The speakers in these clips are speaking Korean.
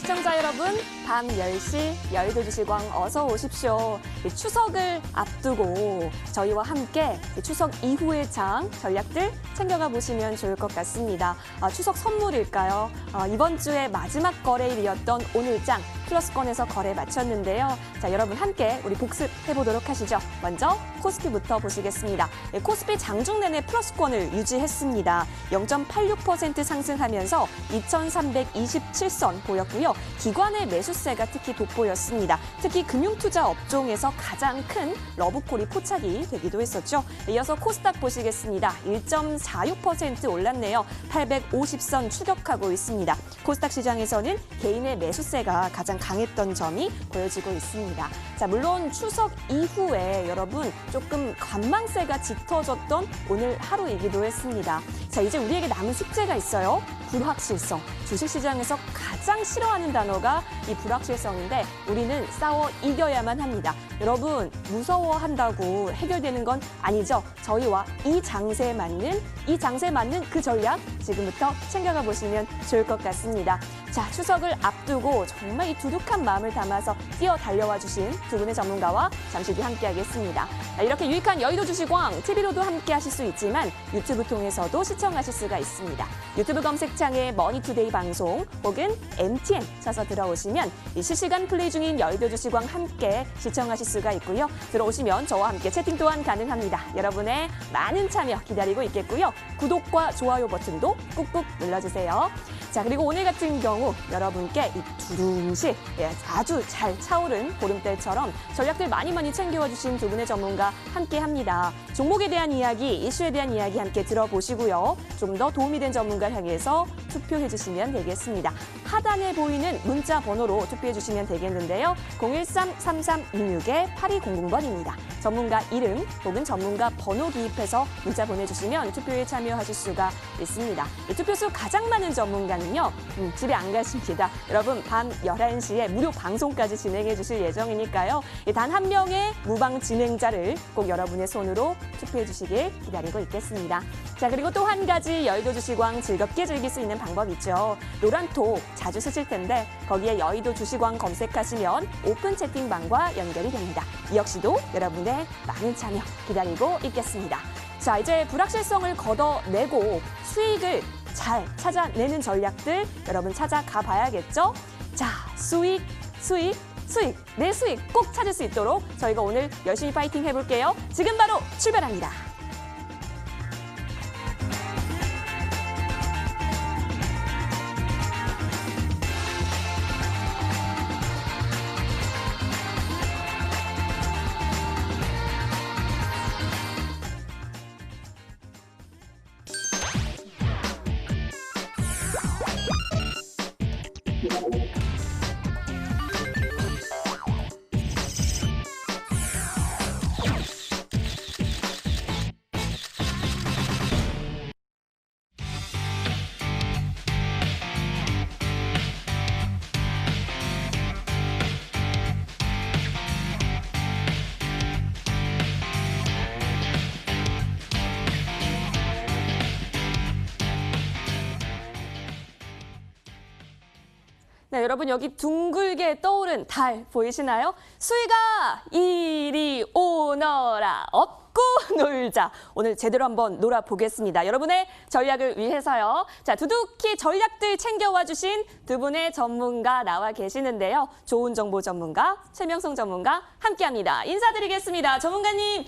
시청자 여러분, 밤 10시 여의도 주시광 어서 오십시오. 추석을 앞두고 저희와 함께 추석 이후의 장 전략들 챙겨가 보시면 좋을 것 같습니다. 추석 선물일까요? 이번 주에 마지막 거래일이었던 오늘 장 플러스권에서 거래 마쳤는데요. 자, 여러분 함께 우리 복습해보도록 하시죠. 먼저 코스피부터 보시겠습니다. 코스피 장중 내내 플러스권을 유지했습니다. 0.86% 상승하면서 2,327선 보였고요. 기관의 매수세가 특히 돋보였습니다. 특히 금융투자 업종에서 가장 큰 러브콜이 포착이 되기도 했었죠. 이어서 코스닥 보시겠습니다. 1.46% 올랐네요. 850선 추격하고 있습니다. 코스닥 시장에서는 개인의 매수세가 가장 강했던 점이 보여지고 있습니다. 자, 물론 추석 이후에 여러분 조금 관망세가 짙어졌던 오늘 하루이기도 했습니다. 자, 이제 우리에게 남은 숙제가 있어요. 불확실성. 주식시장에서 가장 싫어하는 단어가 이 불확실성인데 우리는 싸워 이겨야만 합니다. 여러분 무서워한다고 해결되는 건 아니죠. 저희와 이 장세에 맞는 그 전략 지금부터 챙겨가 보시면 좋을 것 같습니다. 자, 추석을 앞두고 정말 이 두둑한 마음을 담아서 뛰어 달려와 주신 두 분의 전문가와 잠시 뒤 함께하겠습니다. 이렇게 유익한 여의도 주시광 TV로도 함께하실 수 있지만 유튜브 통해서도 시청하실 수가 있습니다. 유튜브 검색창에 머니투데이 방송 혹은 MTN 쳐서 들어오시면 이 실시간 플레이 중인 여의도 주시광 함께 시청하실 수가 있고요. 들어오시면 저와 함께 채팅 또한 가능합니다. 여러분의 많은 참여 기다리고 있겠고요. 구독과 좋아요 버튼도 꾹꾹 눌러주세요. 자, 그리고 오늘 같은 경우 여러분께 이 두둥실 아주 잘 차오른 보름달처럼 전략들 많이 챙겨와 주신 두 분의 전문가 함께합니다. 종목에 대한 이야기, 이슈에 대한 이야기 함께 들어보시고요. 좀 더 도움이 된 전문가를 향해서 투표해 주시면 되겠습니다. 하단에 보이는 문자 번호로 투표해 주시면 되겠는데요. 013-3326-8200번입니다. 전문가 이름 혹은 전문가 번호 기입해서 문자 보내주시면 투표에 참여하실 수가 있습니다. 이 투표수 가장 많은 전문가는요. 집에 안 가십니다. 여러분 밤 11시에 무료 방송까지 진행해 주실 예정이니까요. 단 한 명의 무방 진행자를 꼭 여러분의 손으로 투표해 주시길 기다리고 있겠습니다. 자, 그리고 또 한 가지 여의도 주시광 즐겁게 즐길 수 있는 방법이 있죠. 노란톡 자주 쓰실 텐데 거기에 여의도 주시광 검색하시면 오픈 채팅방과 연결이 됩니다. 이 역시도 여러분의 많은 참여 기다리고 있겠습니다. 자, 이제 불확실성을 걷어내고 수익을 잘 찾아내는 전략들 여러분 찾아가 봐야겠죠? 자, 수익, 내 수익 꼭 찾을 수 있도록 저희가 오늘 열심히 파이팅 해볼게요. 지금 바로 출발합니다. 네, 여러분 여기 둥글게 떠오른 달 보이시나요? 수익아 이리 오너라 업고 놀자. 오늘 제대로 한번 놀아보겠습니다. 여러분의 전략을 위해서요. 자, 두둑히 전략들 챙겨와 주신 두 분의 전문가 나와 계시는데요. 좋은 정보 전문가, 최명성 전문가 함께합니다. 인사드리겠습니다. 전문가님.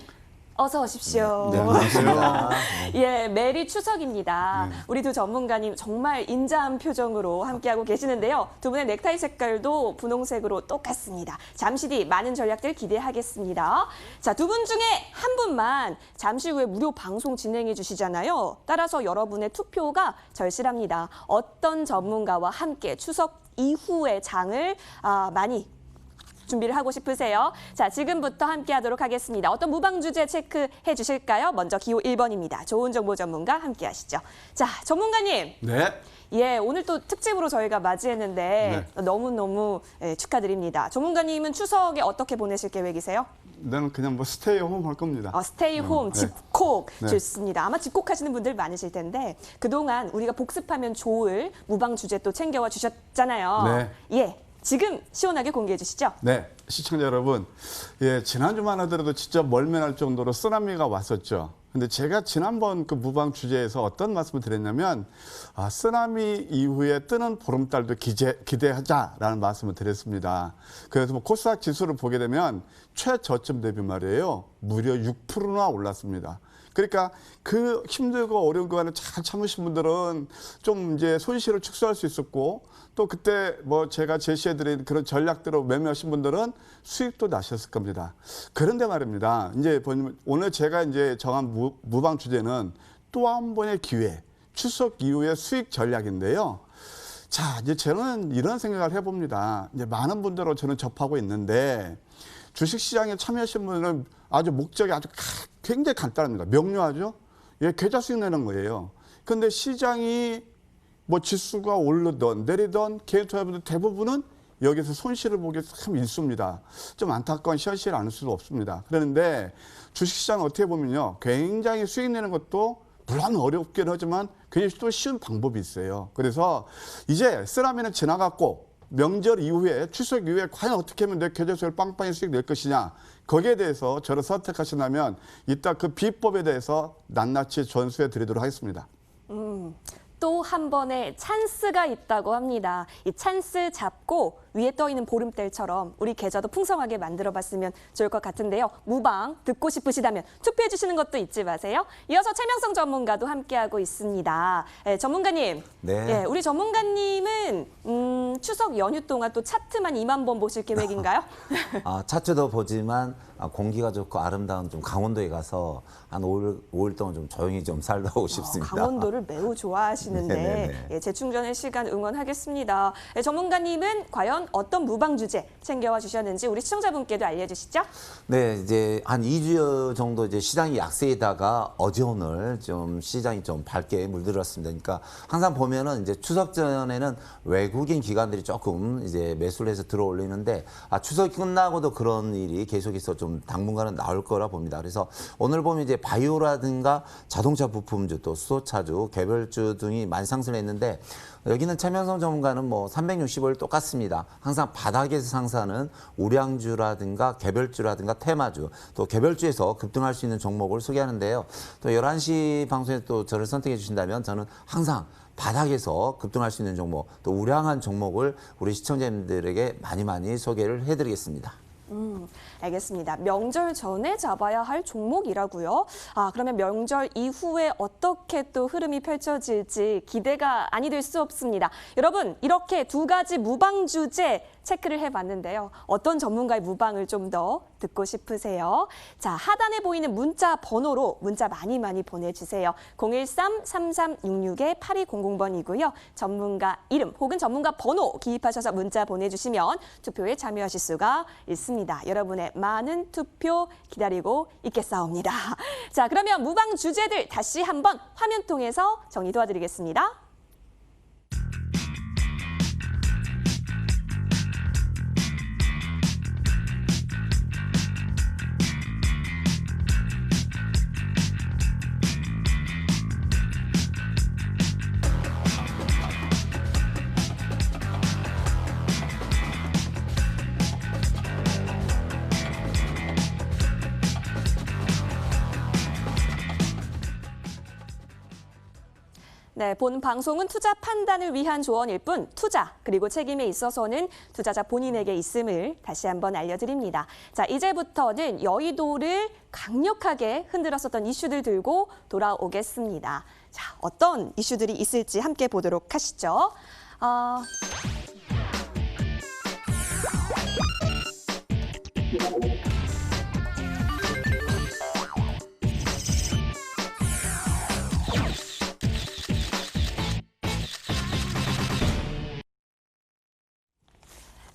어서 오십시오. 네, 안녕하세요. 예, 메리 추석입니다. 우리 두 전문가님 정말 인자한 표정으로 함께하고 계시는데요. 두 분의 넥타이 색깔도 분홍색으로 똑같습니다. 잠시 뒤 많은 전략들 기대하겠습니다. 자, 두 분 중에 한 분만 잠시 후에 무료 방송 진행해 주시잖아요. 따라서 여러분의 투표가 절실합니다. 어떤 전문가와 함께 추석 이후의 장을 많이 준비를 하고 싶으세요? 자, 지금부터 함께 하도록 하겠습니다. 어떤 무방 주제 체크해 주실까요? 먼저 기호 1번입니다. 좋은 정보 전문가 함께 하시죠. 자, 전문가님. 네. 예, 오늘 또 특집으로 저희가 맞이했는데 너무너무 축하드립니다. 전문가님은 추석에 어떻게 보내실 계획이세요? 저는 그냥 뭐 스테이 홈 할 겁니다. 스테이 홈, 네. 집콕 네. 좋습니다. 아마 집콕하시는 분들 많으실 텐데 그동안 우리가 복습하면 좋을 무방 주제 또 챙겨와 주셨잖아요. 네. 예, 지금 시원하게 공개해 주시죠. 네, 시청자 여러분, 예, 지난주만 하더라도 진짜 멀면할 정도로 쓰나미가 왔었죠. 근데 제가 지난번 그 무방 주제에서 어떤 말씀을 드렸냐면, 쓰나미 이후에 뜨는 보름달도 기대하자라는 말씀을 드렸습니다. 그래서 뭐 코스닥 지수를 보게 되면 최저점 대비 말이에요, 무려 6%나 올랐습니다. 그러니까 그 힘들고 어려운 구간을 잘 참으신 분들은 좀 이제 손실을 축소할 수 있었고, 또 그때 뭐 제가 제시해드린 그런 전략대로 매매하신 분들은 수익도 나셨을 겁니다. 그런데 말입니다. 이제 오늘 제가 이제 정한 무방 주제는 또 한 번의 기회, 추석 이후의 수익 전략인데요. 자, 이제 저는 이런 생각을 해봅니다. 이제 많은 분들로 저는 접하고 있는데, 주식시장에 참여하신 분들은 아주 목적이 굉장히 간단합니다. 명료하죠? 예, 계좌 수익 내는 거예요. 근데 시장이 뭐 지수가 오르던 내리던 개인 투자자분들 대부분은 여기서 손실을 보기 참 일쑤입니다. 좀 안타까운 현실이 아닐 수도 없습니다. 그런데 주식시장 어떻게 보면요, 굉장히 수익 내는 것도 물론 어렵긴 하지만 굉장히 또 쉬운 방법이 있어요. 그래서 이제 쓰나미는 지나갔고 명절 이후에, 추석 이후에 과연 어떻게 하면 내 계좌 수익을 빵빵히 수익 낼 것이냐, 거기에 대해서 저를 선택하신다면 이따 그 비법에 대해서 낱낱이 전수해 드리도록 하겠습니다. 또 한 번의 찬스가 있다고 합니다. 이 찬스 잡고 위에 떠 있는 보름달처럼 우리 계좌도 풍성하게 만들어봤으면 좋을 것 같은데요. 무방 듣고 싶으시다면 투표해 주시는 것도 잊지 마세요. 이어서 최명성 전문가도 함께하고 있습니다. 전문가님, 네. 우리 전문가님은 추석 연휴 동안 또 차트만 2만 번 보실 계획인가요? 차트도 보지만 공기가 좋고 아름다운 좀 강원도에 가서 한 5일 동안 좀 조용히 좀 살다 오고 싶습니다. 강원도를 매우 좋아하시는데 네네네. 재충전의 시간 응원하겠습니다. 전문가님은 과연 어떤 무방 주제 챙겨와 주셨는지 우리 시청자분께도 알려주시죠. 네, 이제 한 2주 정도 이제 시장이 약세에다가 어제 오늘 좀 시장이 좀 밝게 물들었습니다. 그러니까 항상 보면은 이제 추석 전에는 외국인 기관들이 조금 이제 매수를 해서 들어올리는데 추석이 끝나고도 그런 일이 계속해서 좀 당분간은 나올 거라 봅니다. 그래서 오늘 보면 이제 바이오라든가 자동차 부품주 또 수소차주, 개별주 등이 많이 상승했는데 여기는 최명성 전문가는 뭐 365일 똑같습니다. 항상 바닥에서 상승하는 우량주라든가 개별주라든가 테마주, 또 개별주에서 급등할 수 있는 종목을 소개하는데요. 또 11시 방송에 또 저를 선택해 주신다면 저는 항상 바닥에서 급등할 수 있는 종목, 또 우량한 종목을 우리 시청자님들에게 많이 소개를 해드리겠습니다. 알겠습니다. 명절 전에 잡아야 할 종목이라고요? 그러면 명절 이후에 어떻게 또 흐름이 펼쳐질지 기대가 아니 될 수 없습니다. 여러분, 이렇게 두 가지 무방 주제 체크를 해봤는데요. 어떤 전문가의 무방을 좀 더 듣고 싶으세요? 자, 하단에 보이는 문자 번호로 문자 많이 보내주세요. 013-3366-8200번이고요. 전문가 이름 혹은 전문가 번호 기입하셔서 문자 보내주시면 투표에 참여하실 수가 있습니다. 여러분의 많은 투표 기다리고 있겠사옵니다. 자, 그러면 무방 주제들 다시 한번 화면 통해서 정리 도와드리겠습니다. 네, 본 방송은 투자 판단을 위한 조언일 뿐 투자 그리고 책임에 있어서는 투자자 본인에게 있음을 다시 한번 알려드립니다. 자, 이제부터는 여의도를 강력하게 흔들었었던 이슈들 들고 돌아오겠습니다. 자, 어떤 이슈들이 있을지 함께 보도록 하시죠.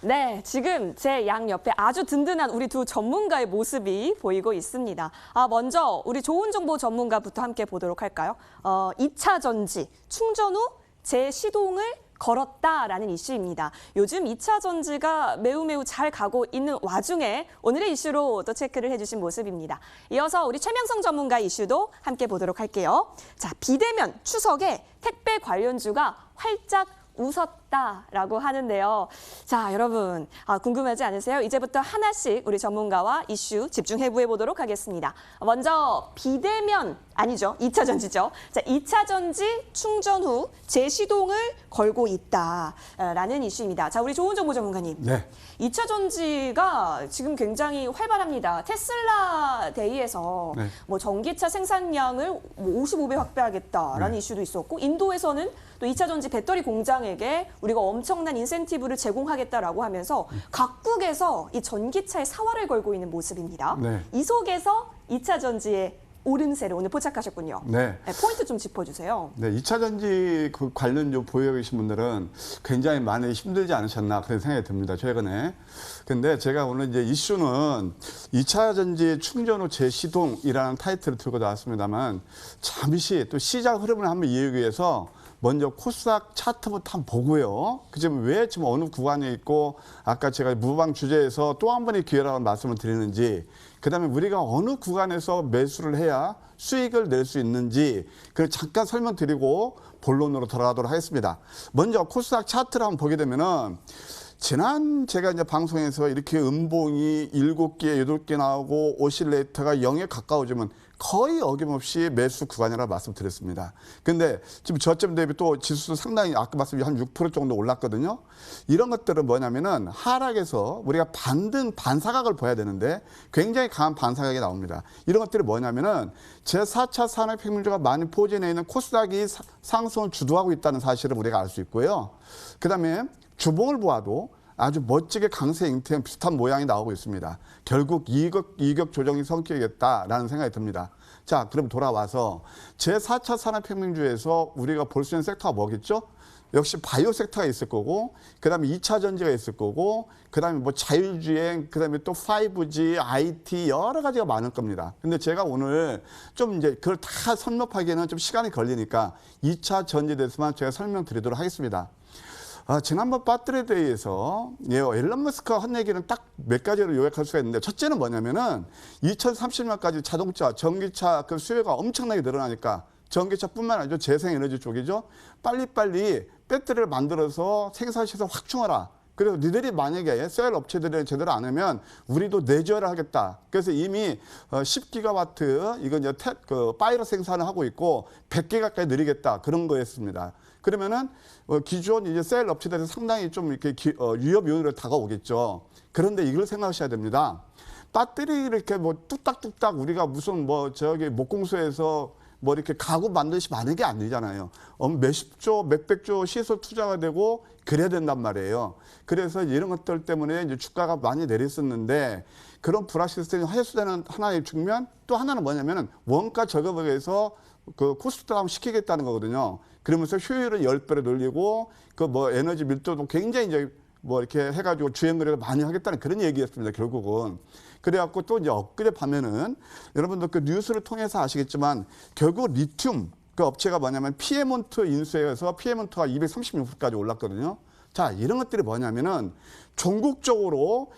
네, 지금 제 양옆에 아주 든든한 우리 두 전문가의 모습이 보이고 있습니다. 먼저 우리 좋은 정보 전문가부터 함께 보도록 할까요? 2차 전지, 충전 후 재시동을 걸었다라는 이슈입니다. 요즘 2차 전지가 매우 잘 가고 있는 와중에 오늘의 이슈로 또 체크를 해주신 모습입니다. 이어서 우리 최명성 전문가 이슈도 함께 보도록 할게요. 자, 비대면 추석에 택배 관련주가 활짝 웃었다라고 하는데요. 자, 여러분 궁금하지 않으세요? 이제부터 하나씩 우리 전문가와 이슈 집중해부해 보도록 하겠습니다. 먼저 비대면 아니죠. 2차 전지죠. 자, 2차 전지 충전 후 재시동을 걸고 있다라는 이슈입니다. 자, 우리 조은정 전문가님. 네. 2차 전지가 지금 굉장히 활발합니다. 테슬라 데이에서 네. 뭐 전기차 생산량을 55배 확대하겠다라는 이슈도 있었고, 인도에서는 또 2차 전지 배터리 공장에게 우리가 엄청난 인센티브를 제공하겠다라고 하면서 각국에서 이 전기차의 사활을 걸고 있는 모습입니다. 네. 이 속에서 2차 전지의 오름세를 오늘 포착하셨군요. 네. 네, 포인트 좀 짚어주세요. 네, 2차 전지 그 관련주 보유하고 계신 분들은 굉장히 많이 힘들지 않으셨나 그런 생각이 듭니다, 최근에. 근데 제가 오늘 이제 이슈는 2차 전지 충전 후 재시동이라는 타이틀을 들고 나왔습니다만, 잠시 또 시장 흐름을 한번 이해하기 위해서 먼저 코스닥 차트부터 한번 보고요. 그 지금 왜 지금 어느 구간에 있고, 아까 제가 무방 주제에서 또 한 번의 기회라고 말씀을 드리는지, 그다음에 우리가 어느 구간에서 매수를 해야 수익을 낼 수 있는지 그걸 잠깐 설명드리고 본론으로 돌아가도록 하겠습니다. 먼저 코스닥 차트를 한번 보게 되면은, 지난 제가 이제 방송에서 이렇게 음봉이 7개, 8개 나오고 오실레이터가 0에 가까워지면 거의 어김없이 매수 구간이라고 말씀드렸습니다. 근데 지금 저점 대비 또 지수도 상당히 아까 말씀드린 한 6% 정도 올랐거든요. 이런 것들은 뭐냐면은 하락에서 우리가 반사각을 봐야 되는데 굉장히 강한 반사각이 나옵니다. 이런 것들이 뭐냐면은 제4차 산업혁명주가 많이 포진해 있는 코스닥이 상승을 주도하고 있다는 사실을 우리가 알 수 있고요. 그다음에 주봉을 보아도 아주 멋지게 강세 잉태형 비슷한 모양이 나오고 있습니다. 결국 이격 조정이 성격이겠다라는 생각이 듭니다. 자, 그럼 돌아와서 제4차 산업혁명주에서 우리가 볼 수 있는 섹터가 뭐겠죠? 역시 바이오 섹터가 있을 거고, 그 다음에 2차 전지가 있을 거고, 그 다음에 뭐 자율주행, 그 다음에 또 5G, IT 여러 가지가 많을 겁니다. 근데 제가 오늘 좀 이제 그걸 다 섭렵하기에는 좀 시간이 걸리니까 2차 전지에 대해서만 제가 설명드리도록 하겠습니다. 지난번 배터리에 대해서 일론 머스크가 한 얘기는 딱 몇 가지로 요약할 수가 있는데, 첫째는 뭐냐면은 2030년까지 자동차, 전기차 그 수요가 엄청나게 늘어나니까 전기차뿐만 아니라 재생에너지 쪽이죠. 빨리빨리 배터리를 만들어서 생산시설 확충하라. 그래서 니들이 만약에 셀 업체들이 제대로 안 하면 우리도 내조를 하겠다. 그래서 이미 10기가와트 이건 이제 파이러 생산을 하고 있고 100개 가까이 늘리겠다. 그런 거였습니다. 그러면은 기존 이제 셀 업체들이 상당히 좀 이렇게 위협 요인으로 다가오겠죠. 그런데 이걸 생각하셔야 됩니다. 배터리 이렇게 뭐 뚝딱뚝딱 우리가 무슨 뭐 저기 목공소에서 뭐 이렇게 가구 만드시 많은 게 아니잖아요. 몇십조, 몇백조 시설 투자가 되고 그래야 된단 말이에요. 그래서 이런 것들 때문에 이제 주가가 많이 내렸었는데, 그런 불확실성이 해소되는 하나의 측면, 또 하나는 뭐냐면은 원가 저감을 위해서 그 코스트 다운 시키겠다는 거거든요. 그러면서 효율을 10배로 늘리고 그 뭐 에너지 밀도도 굉장히 이제 뭐 이렇게 해가지고 주행 거리를 많이 하겠다는 그런 얘기였습니다, 결국은. 그래갖고 또 이제 엊그제 밤에는 여러분들 그 뉴스를 통해서 아시겠지만 결국 리튬 그 업체가 뭐냐면 피에몬트 인수해서 피에몬트가 236%까지 올랐거든요. 자, 이런 것들이 뭐냐면은 종국적으로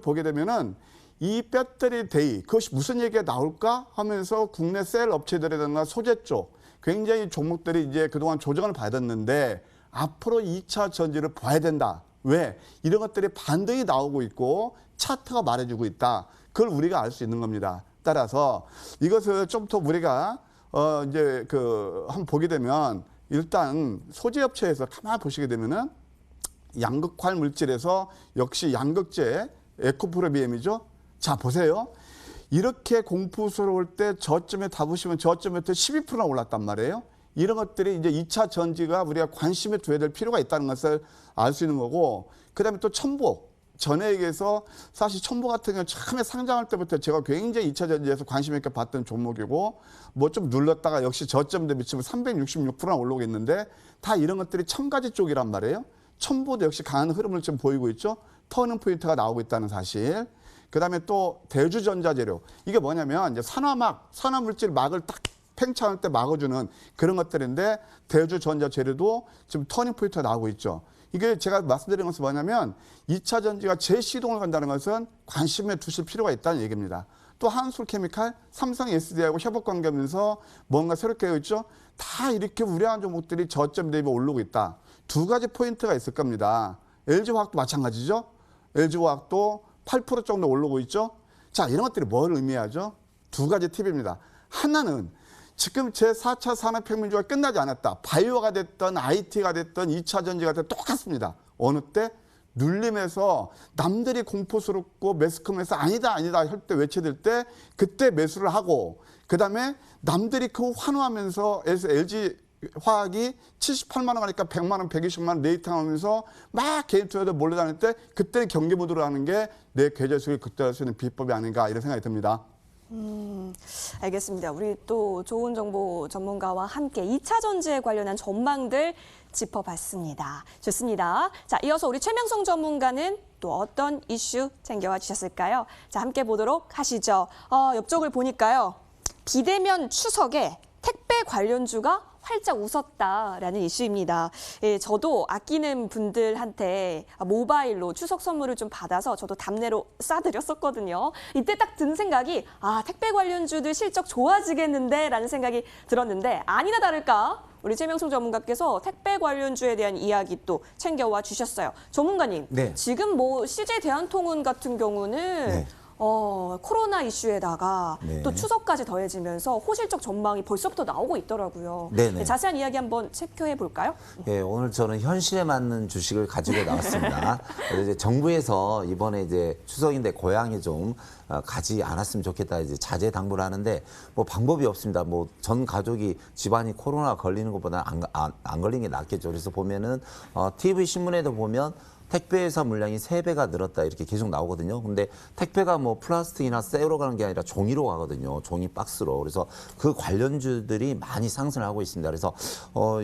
보게 되면은 이 배터리 데이, 그것이 무슨 얘기가 나올까 하면서 국내 셀 업체들이라든가 소재 쪽 굉장히 종목들이 이제 그동안 조정을 받았는데 앞으로 2차 전지를 봐야 된다. 왜? 이런 것들이 반등이 나오고 있고 차트가 말해주고 있다. 그걸 우리가 알 수 있는 겁니다. 따라서 이것을 좀 더 우리가 이제 한번 보게 되면, 일단 소재 업체에서 가만히 보시게 되면은 양극활 물질에서 역시 양극재 에코프로비엠이죠. 자, 보세요. 이렇게 공포스러울 때 저점에 다 보시면 저점에 12%나 올랐단 말이에요. 이런 것들이 이제 2차 전지가 우리가 관심에 둬야 될 필요가 있다는 것을 알 수 있는 거고, 그 다음에 또 첨보. 전에 얘기해서 사실 첨보 같은 경우는 처음에 상장할 때부터 제가 굉장히 2차 전지에서 관심 있게 봤던 종목이고, 뭐 좀 눌렀다가 역시 저점 대비 치면 366%나 올라오고 있는데, 다 이런 것들이 첨가지 쪽이란 말이에요. 첨보도 역시 강한 흐름을 좀 보이고 있죠. 터닝 포인트가 나오고 있다는 사실. 그 다음에 또 대주전자재료. 이게 뭐냐면 이제 산화물질 막을 딱 팽창할 때 막아주는 그런 것들인데 대주전자 재료도 지금 터닝 포인트가 나오고 있죠. 이게 제가 말씀드린 것은 뭐냐면 2차 전지가 재시동을 간다는 것은 관심에 두실 필요가 있다는 얘기입니다. 또 한솔케미칼, 삼성 SDI하고 협업 관계하면서 뭔가 새롭게 있죠. 다 이렇게 우려한 종목들이 저점 대비 오르고 있다. 두 가지 포인트가 있을 겁니다. LG화학도 마찬가지죠. LG화학도 8% 정도 오르고 있죠. 자, 이런 것들이 뭘 의미하죠? 두 가지 팁입니다. 하나는 지금 제4차 산업혁명주가 끝나지 않았다. 바이오가 됐던 IT가 됐던 2차 전지가 됐든 똑같습니다. 어느 때? 눌림에서 남들이 공포스럽고 매스컴에서 아니다 할 때 외쳐들 때 그때 매수를 하고 그다음에 남들이 그 환호하면서 LG 화학이 78만 원 가니까 100만 원, 120만 원 레이팅하면서 막 개인 투자들 몰려다닐 때 그때는 경기 모드로 하는 게 내 계좌 수익을 극대화할 수 있는 비법이 아닌가 이런 생각이 듭니다. 알겠습니다. 우리 또 좋은 정보 전문가와 함께 2차 전지에 관련한 전망들 짚어봤습니다. 좋습니다. 자, 이어서 우리 최명성 전문가는 또 어떤 이슈 챙겨와 주셨을까요? 자, 함께 보도록 하시죠. 옆쪽을 보니까요. 비대면 추석에 택배 관련주가 활짝 웃었다라는 이슈입니다. 예, 저도 아끼는 분들한테 모바일로 추석 선물을 좀 받아서 저도 답례로 싸드렸었거든요. 이때 딱 든 생각이 택배 관련주들 실적 좋아지겠는데 라는 생각이 들었는데 아니나 다를까 우리 최명성 전문가께서 택배 관련주에 대한 이야기 또 챙겨와 주셨어요. 전문가님, 네. 지금 뭐 CJ 대한통운 같은 경우는 네. 코로나 이슈에다가 네. 또 추석까지 더해지면서 호실적 전망이 벌써부터 나오고 있더라고요. 네네. 자세한 이야기 한번 체크해 볼까요? 예, 오늘 저는 현실에 맞는 주식을 가지고 나왔습니다. 그래서 이제 정부에서 이번에 이제 추석인데 고향에 좀 가지 않았으면 좋겠다 이제 자제 당부를 하는데 뭐 방법이 없습니다. 뭐 전 가족이 집안이 코로나 걸리는 것보다 안 걸리는 게 낫겠죠. 그래서 보면은 TV 신문에도 보면 택배회사 물량이 3배가 늘었다 이렇게 계속 나오거든요. 근데 택배가 뭐 플라스틱이나 쇠로 가는 게 아니라 종이로 가거든요. 종이 박스로. 그래서 그 관련주들이 많이 상승을 하고 있습니다. 그래서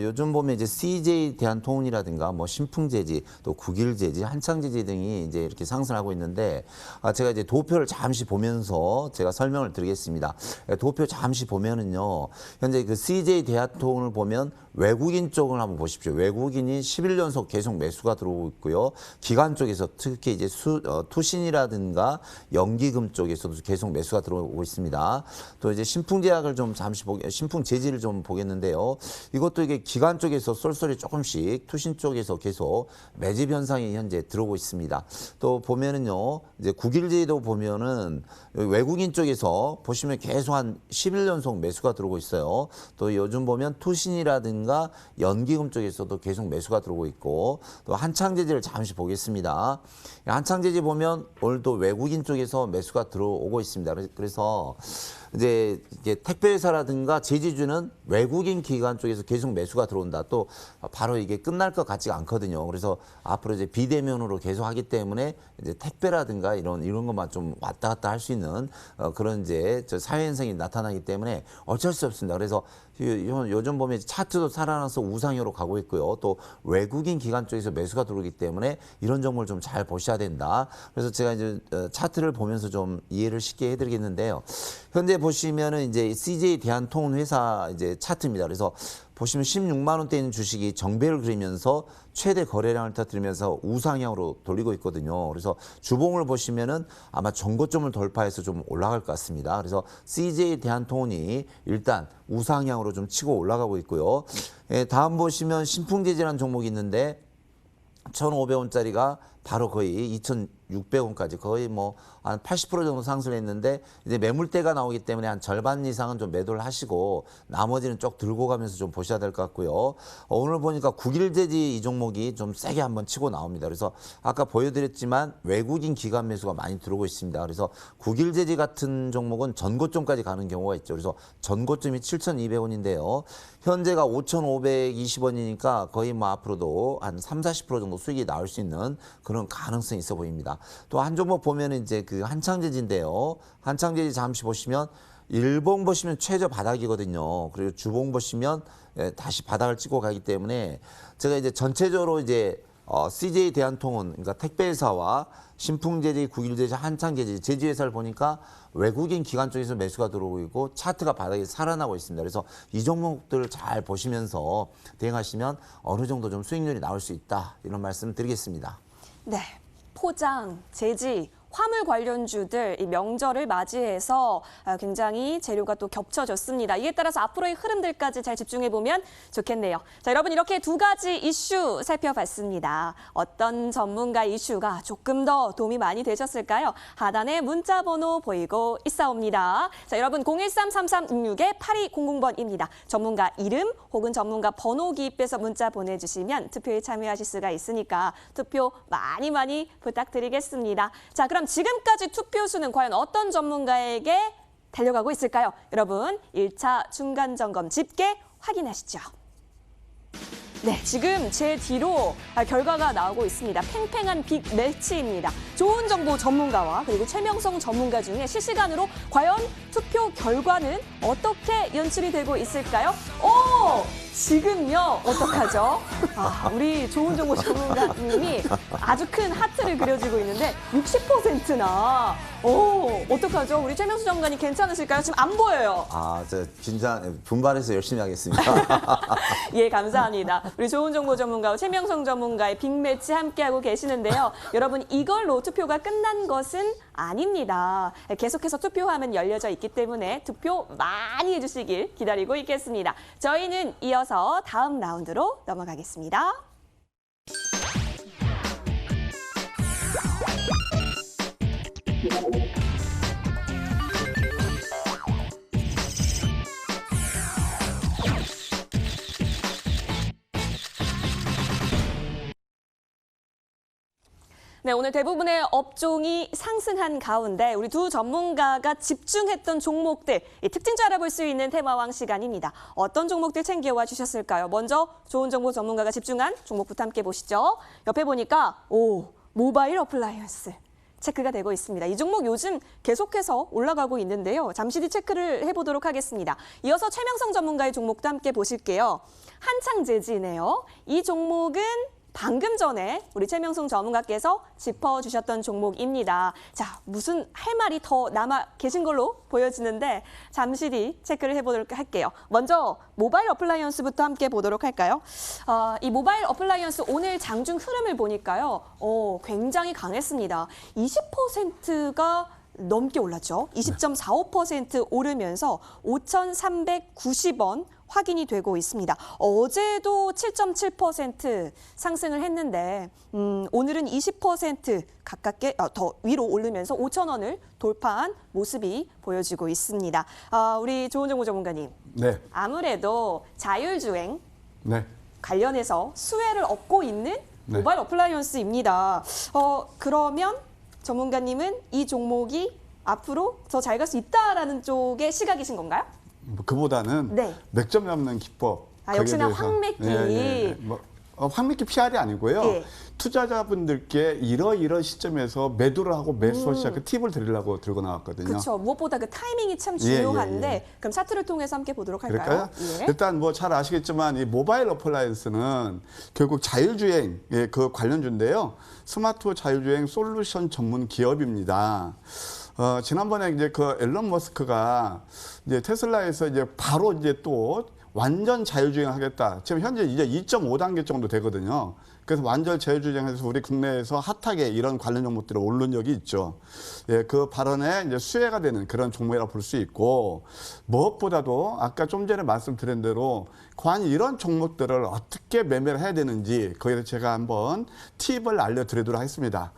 요즘 보면 이제 CJ 대한통운이라든가 뭐 신풍재지 또 국일재지 한창재지 등이 이제 이렇게 상승하고 있는데 제가 이제 도표를 잠시 보면서 제가 설명을 드리겠습니다. 도표 잠시 보면은요. 현재 그 CJ 대한통운을 보면 외국인 쪽을 한번 보십시오. 외국인이 11연속 계속 매수가 들어오고 있고요. 기관 쪽에서 특히 이제 투신이라든가 연기금 쪽에서도 계속 매수가 들어오고 있습니다. 또 이제 신풍제약을 좀 잠시 신풍재지를 좀 보겠는데요. 이것도 이게 기관 쪽에서 쏠쏠이 조금씩 투신 쪽에서 계속 매집 현상이 현재 들어오고 있습니다. 또 보면은요. 이제 국일제도 보면은 외국인 쪽에서 보시면 계속 한 11연속 매수가 들어오고 있어요. 또 요즘 보면 투신이라든가 연기금 쪽에서도 계속 매수가 들어오고 있고 또 한창재지를 잠시 보겠습니다. 한창재지 보면 오늘도 외국인 쪽에서 매수가 들어오고 있습니다. 그래서 이제 택배회사라든가 제지주는 외국인 기관 쪽에서 계속 매수가 들어온다. 또 바로 이게 끝날 것 같지가 않거든요. 그래서 앞으로 이제 비대면으로 계속 하기 때문에 이제 택배라든가 이런 것만 좀 왔다 갔다 할 수 있는 그런 이제 사회 현상이 나타나기 때문에 어쩔 수 없습니다. 그래서 요즘 보면 차트도 살아나서 우상향으로 가고 있고요. 또 외국인 기관 쪽에서 매수가 들어오기 때문에 이런 종목을 좀 잘 보셔야 된다. 그래서 제가 이제 차트를 보면서 좀 이해를 쉽게 해드리겠는데요. 현재 보시면은 이제 CJ 대한통운 회사 이제 차트입니다. 그래서 보시면 16만 원대 있는 주식이 정배를 그리면서 최대 거래량을 터뜨리면서 우상향으로 돌리고 있거든요. 그래서 주봉을 보시면은 아마 전고점을 돌파해서 좀 올라갈 것 같습니다. 그래서 CJ 대한통운이 일단 우상향으로 좀 치고 올라가고 있고요. 다음 보시면 신풍재지라는 종목이 있는데 1,500원짜리가 바로 거의 2,600원까지 거의 뭐 한 80% 정도 상승을 했는데 이제 매물대가 나오기 때문에 한 절반 이상은 좀 매도를 하시고 나머지는 쭉 들고 가면서 좀 보셔야 될 것 같고요. 오늘 보니까 국일재지 이 종목이 좀 세게 한번 치고 나옵니다. 그래서 아까 보여드렸지만 외국인 기관 매수가 많이 들어오고 있습니다. 그래서 국일재지 같은 종목은 전고점까지 가는 경우가 있죠. 그래서 전고점이 7,200원인데요. 현재가 5,520원이니까 거의 뭐 앞으로도 한 30~40% 정도 수익이 나올 수 있는 그런 가능성이 있어 보입니다. 또 한 종목 보면 이제 그 한창재지인데요. 한창재지 잠시 보시면 일봉 보시면 최저 바닥이거든요. 그리고 주봉 보시면 다시 바닥을 찍고 가기 때문에 제가 이제 전체적으로 이제 CJ 대한통운, 그러니까 택배회사와 신풍제지, 국일제지, 한창제지, 제지회사를 보니까 외국인 기관 쪽에서 매수가 들어오고 있고 차트가 바닥에 살아나고 있습니다. 그래서 이 종목들을 잘 보시면서 대응하시면 어느 정도 좀 수익률이 나올 수 있다. 이런 말씀 드리겠습니다. 네, 포장, 제지, 화물 관련주들 이 명절을 맞이해서 굉장히 재료가 또 겹쳐졌습니다. 이에 따라서 앞으로의 흐름들까지 잘 집중해 보면 좋겠네요. 자, 여러분 이렇게 두 가지 이슈 살펴봤습니다. 어떤 전문가 이슈가 조금 더 도움이 많이 되셨을까요? 하단에 문자 번호 보이고 있사옵니다. 자, 여러분 013-3366-8200번입니다. 전문가 이름 혹은 전문가 번호 기입해서 문자 보내주시면 투표에 참여하실 수가 있으니까 투표 많이 부탁드리겠습니다. 자, 그럼 지금까지 투표수는 과연 어떤 전문가에게 달려가고 있을까요? 여러분 1차 중간점검 집계 확인하시죠. 네, 지금 제 뒤로 결과가 나오고 있습니다. 팽팽한 빅 매치입니다. 좋은 정보 전문가와 그리고 최명성 전문가 중에 실시간으로 과연 투표 결과는 어떻게 연출이 되고 있을까요? 오! 지금요, 어떡하죠? 우리 좋은 정보 전문가님이 아주 큰 하트를 그려주고 있는데 60%나. 어떡하죠? 우리 최명수 전문가님 괜찮으실까요? 지금 안 보여요. 저 분발해서 열심히 하겠습니다. 예, 감사합니다. 우리 좋은 정보 전문가와 최명성 전문가의 빅매치 함께하고 계시는데요. 여러분, 이걸로 투표가 끝난 것은 아닙니다. 계속해서 투표함은 열려져 있기 때문에 투표 많이 해주시길 기다리고 있겠습니다. 저희는 이어서 다음 라운드로 넘어가겠습니다. 네, 오늘 대부분의 업종이 상승한 가운데 우리 두 전문가가 집중했던 종목들, 이 특징주 알아볼 수 있는 테마왕 시간입니다. 어떤 종목들 챙겨와 주셨을까요? 먼저 좋은 정보 전문가가 집중한 종목부터 함께 보시죠. 옆에 보니까 모바일 어플라이언스 체크가 되고 있습니다. 이 종목 요즘 계속해서 올라가고 있는데요. 잠시 뒤 체크를 해보도록 하겠습니다. 이어서 최명성 전문가의 종목도 함께 보실게요. 한창제지네요. 이 종목은 방금 전에 우리 최명성 전문가께서 짚어주셨던 종목입니다. 자, 무슨 할 말이 더 남아 계신 걸로 보여지는데 잠시 뒤 체크를 해보도록 할게요. 먼저 모바일 어플라이언스부터 함께 보도록 할까요? 이 모바일 어플라이언스 오늘 장중 흐름을 보니까요. 굉장히 강했습니다. 20%가 넘게 올랐죠. 20.45% 오르면서 5,390원 확인이 되고 있습니다. 어제도 7.7% 상승을 했는데 오늘은 20% 가깝게 더 위로 오르면서 5,000원을 돌파한 모습이 보여지고 있습니다. 우리 좋은 정보 전문가님. 네. 아무래도 자율주행 네. 관련해서 수혜를 얻고 있는 네. 모바일 어플라이언스입니다. 그러면 전문가님은 이 종목이 앞으로 더 잘 갈 수 있다라는 쪽의 시각이신 건가요? 그보다는 네. 맥점 잡는 기법. 역시나 거기에 대해서. 황매끼. 예. 황매끼 PR이 아니고요. 예. 투자자분들께 이런 시점에서 매도를 하고 매수를 시작해 팁을 드리려고 들고 나왔거든요. 그렇죠. 무엇보다 그 타이밍이 참 예, 중요한데 예. 그럼 차트를 통해서 함께 보도록 할까요? 그럴까요? 예. 일단 뭐 잘 아시겠지만 이 모바일 어플라이언스는 결국 자율주행 그 관련주인데요. 스마트 자율주행 솔루션 전문 기업입니다. 지난번에 이제 그 앨런 머스크가 이제 테슬라에서 이제 바로 이제 또 완전 자율주행 하겠다. 지금 현재 이제 2.5단계 정도 되거든요. 그래서 완전 자율주행해서 우리 국내에서 핫하게 이런 관련 종목들을 오른 적이 있죠. 예, 그 발언에 이제 수혜가 되는 그런 종목이라고 볼 수 있고, 무엇보다도 아까 좀 전에 말씀드린 대로 과연 이런 종목들을 어떻게 매매를 해야 되는지 거기에 대해서 제가 한번 팁을 알려드리도록 하겠습니다.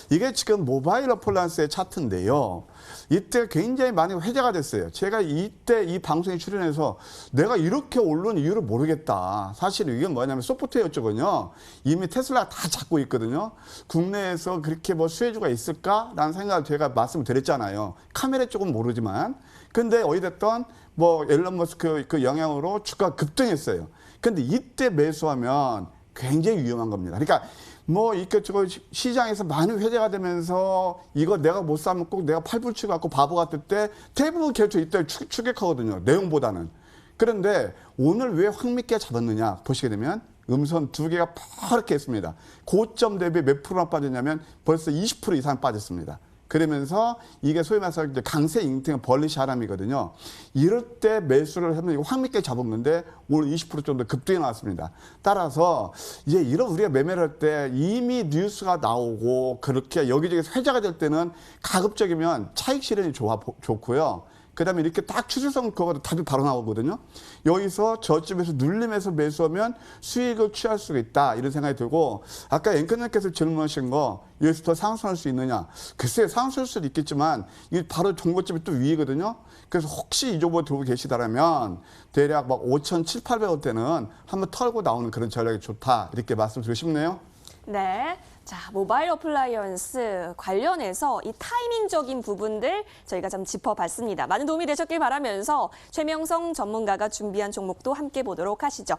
이게 지금 모바일 어플라이언스의 차트인데요. 이때 굉장히 많이 회자가 됐어요. 제가 이때 이 방송에 출연해서 내가 이렇게 오른 이유를 모르겠다. 사실 이게 뭐냐면 소프트웨어 쪽은요. 이미 테슬라가 다 잡고 있거든요. 국내에서 그렇게 뭐 수혜주가 있을까라는 생각을 제가 말씀드렸잖아요. 카메라 쪽은 모르지만. 근데 어찌됐든 뭐 앨런 머스크 그 영향으로 주가가 급등했어요. 근데 이때 매수하면 굉장히 위험한 겁니다. 그러니까 뭐 이렇게 저거 시장에서 많이 회자가 되면서 이거 내가 못 사면 꼭 내가 팔불치 갖고 바보 같을 때 대부분 결투 이때 추격하거든요. 내용보다는. 그런데 오늘 왜 황미끼가 잡았느냐 보시게 되면 음선 두 개가 파랗게 했습니다. 고점 대비 몇 프로나 빠졌냐면 벌써 20% 이상 빠졌습니다. 그러면서 이게 소위 말해서 이제 강세 잉태는 벌리시 하람이거든요. 이럴 때 매수를 하면 이거 확 믿게 잡았는데 오늘 20% 정도 급등이 나왔습니다. 따라서 이제 이런 우리가 매매를 할 때 이미 뉴스가 나오고 그렇게 여기저기서 회자가 될 때는 가급적이면 차익 실현이 좋고요. 그다음에 이렇게 딱 추세선 그거 답이 바로 나오거든요. 여기서 저쯤에서 눌림에서 매수하면 수익을 취할 수가 있다 이런 생각이 들고 아까 앵커님께서 질문하신 거 여기서 더 상승할 수 있느냐? 글쎄 상승할 수도 있겠지만 이게 바로 종고점이 또 위거든요. 그래서 혹시 이 정도 들고 계시다라면 대략 막 5,700~800원대는 한번 털고 나오는 그런 전략이 좋다 이렇게 말씀드리고 싶네요. 네. 자, 모바일 어플라이언스 관련해서 이 타이밍적인 부분들 저희가 좀 짚어봤습니다. 많은 도움이 되셨길 바라면서 최명성 전문가가 준비한 종목도 함께 보도록 하시죠.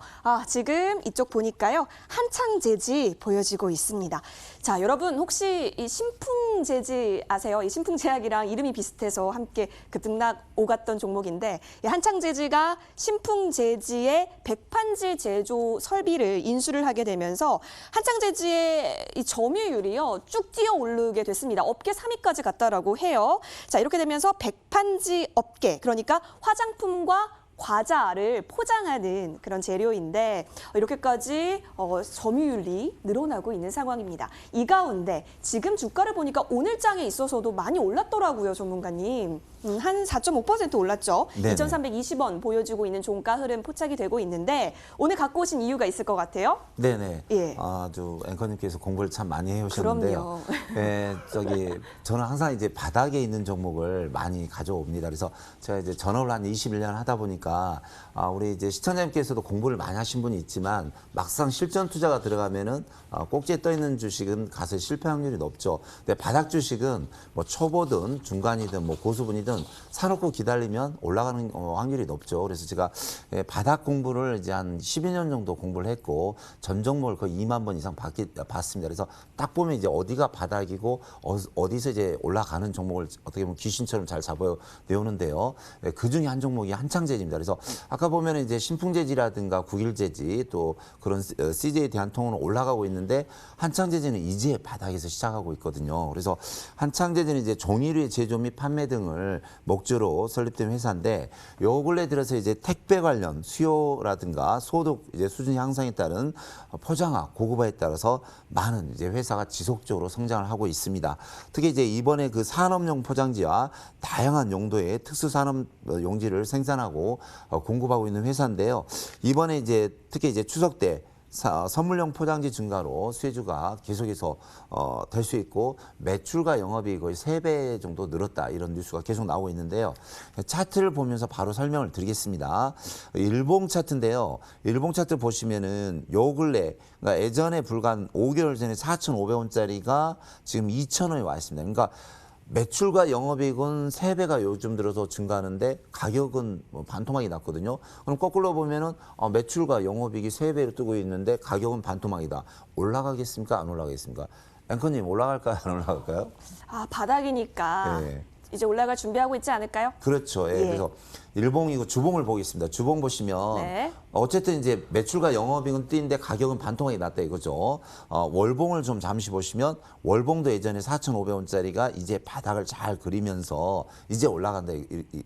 지금 이쪽 보니까요. 한창제지 보여지고 있습니다. 자, 여러분 혹시 이 신풍제지 아세요? 이 신풍제약이랑 이름이 비슷해서 함께 급등락 오갔던 종목인데 이 한창제지가 신풍제지의 백판지 제조 설비를 인수를 하게 되면서 한창제지의 이 점유율이요 쭉 뛰어 오르게 됐습니다. 업계 3위까지 갔다라고 해요. 자, 이렇게 되면서 백판지 업계, 그러니까 화장품과 과자를 포장하는 그런 재료인데 이렇게까지 점유율이 늘어나고 있는 상황입니다. 이 가운데 지금 주가를 보니까 오늘 장에 있어서도 많이 올랐더라고요, 전문가님. 한 4.5% 올랐죠. 네네. 2,320원 보여주고 있는 종가 흐름 포착이 되고 있는데 오늘 갖고 오신 이유가 있을 것 같아요. 네네. 예. 아주 앵커님께서 공부를 참 많이 해오셨는데요. 예, 저는 항상 이제 바닥에 있는 종목을 많이 가져옵니다. 그래서 제가 이제 전업을 한 21년 하다 보니까 우리 이제 시청자님께서도 공부를 많이 하신 분이 있지만 막상 실전 투자가 들어가면은 꼭지에 떠 있는 주식은 가서 실패 확률이 높죠. 근데 바닥 주식은 뭐 초보든 중간이든 뭐 고수분이든 사놓고 기다리면 올라가는 확률이 높죠. 그래서 제가 바닥 공부를 이제 한 12년 정도 공부를 했고 전 종목을 거의 2만 번 이상 봤습니다. 그래서 딱 보면 이제 어디가 바닥이고 어디서 이제 올라가는 종목을 어떻게 보면 귀신처럼 잘 잡아 내오는데요. 그 중에 한 종목이 한창제지입니다. 그래서 아까 보면 이제 신풍제지라든가 국일제지 또 그런 CJ 대한통운은 올라가고 있는데 한창제지는 이제 바닥에서 시작하고 있거든요. 그래서 한창제지는 이제 종이류의 제조 및 판매 등을 목적으로 설립된 회사인데 요 근래 들어서 이제 택배 관련 수요라든가 소득 이제 수준 향상에 따른 포장화 고급화에 따라서 많은 이제 회사가 지속적으로 성장을 하고 있습니다. 특히 이제 이번에 그 산업용 포장지와 다양한 용도의 특수 산업 용지를 생산하고 공급하고 있는 회사인데요. 이번에 이제 특히 이제 추석 때 선물용 포장지 증가로 수혜주가 계속해서 될 수 있고 매출과 영업이 거의 3배 정도 늘었다 이런 뉴스가 계속 나오고 있는데요. 차트를 보면서 바로 설명을 드리겠습니다. 일봉 차트인데요. 일봉 차트 보시면은 요 근래 그러니까 예전에 불과 한 5개월 전에 4,500원짜리가 지금 2,000원에 와 있습니다. 그러니까 매출과 영업이익은 3배가 요즘 들어서 증가하는데 가격은 반토막이 났거든요. 그럼 거꾸로 보면은 매출과 영업이익이 3배로 뜨고 있는데 가격은 반토막이다. 올라가겠습니까? 안 올라가겠습니까? 앵커님 올라갈까요? 안 올라갈까요? 바닥이니까 네. 이제 올라갈 준비하고 있지 않을까요? 그렇죠. 예. 예. 그래서 일봉이고 주봉을 보겠습니다. 주봉 보시면 네. 어쨌든 이제 매출과 영업이익은 뛰는데 가격은 반토막이 났다 이거죠. 월봉을 좀 잠시 보시면 월봉도 예전에 4,500원짜리가 이제 바닥을 잘 그리면서 이제 올라간다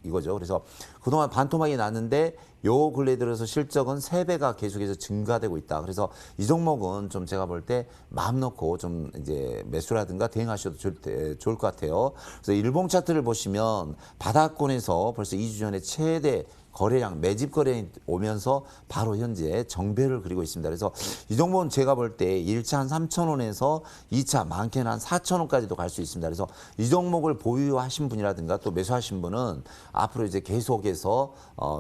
이거죠. 그래서 그동안 반토막이 났는데 요 근래 들어서 실적은 3배가 계속해서 증가되고 있다. 그래서 이 종목은 좀 제가 볼 때 마음 놓고 좀 이제 매수라든가 대응하셔도 좋을 것 같아요. 그래서 일봉 차트를 보시면 바닥권에서 벌써 2주 전에 최대 거래량, 매집 거래량이 오면서 바로 현재 정배를 그리고 있습니다. 그래서 이 종목은 제가 볼 때 1차 한 3,000원에서 2차 많게는 한 4,000원까지도 갈 수 있습니다. 그래서 이 종목을 보유하신 분이라든가 또 매수하신 분은 앞으로 이제 계속해서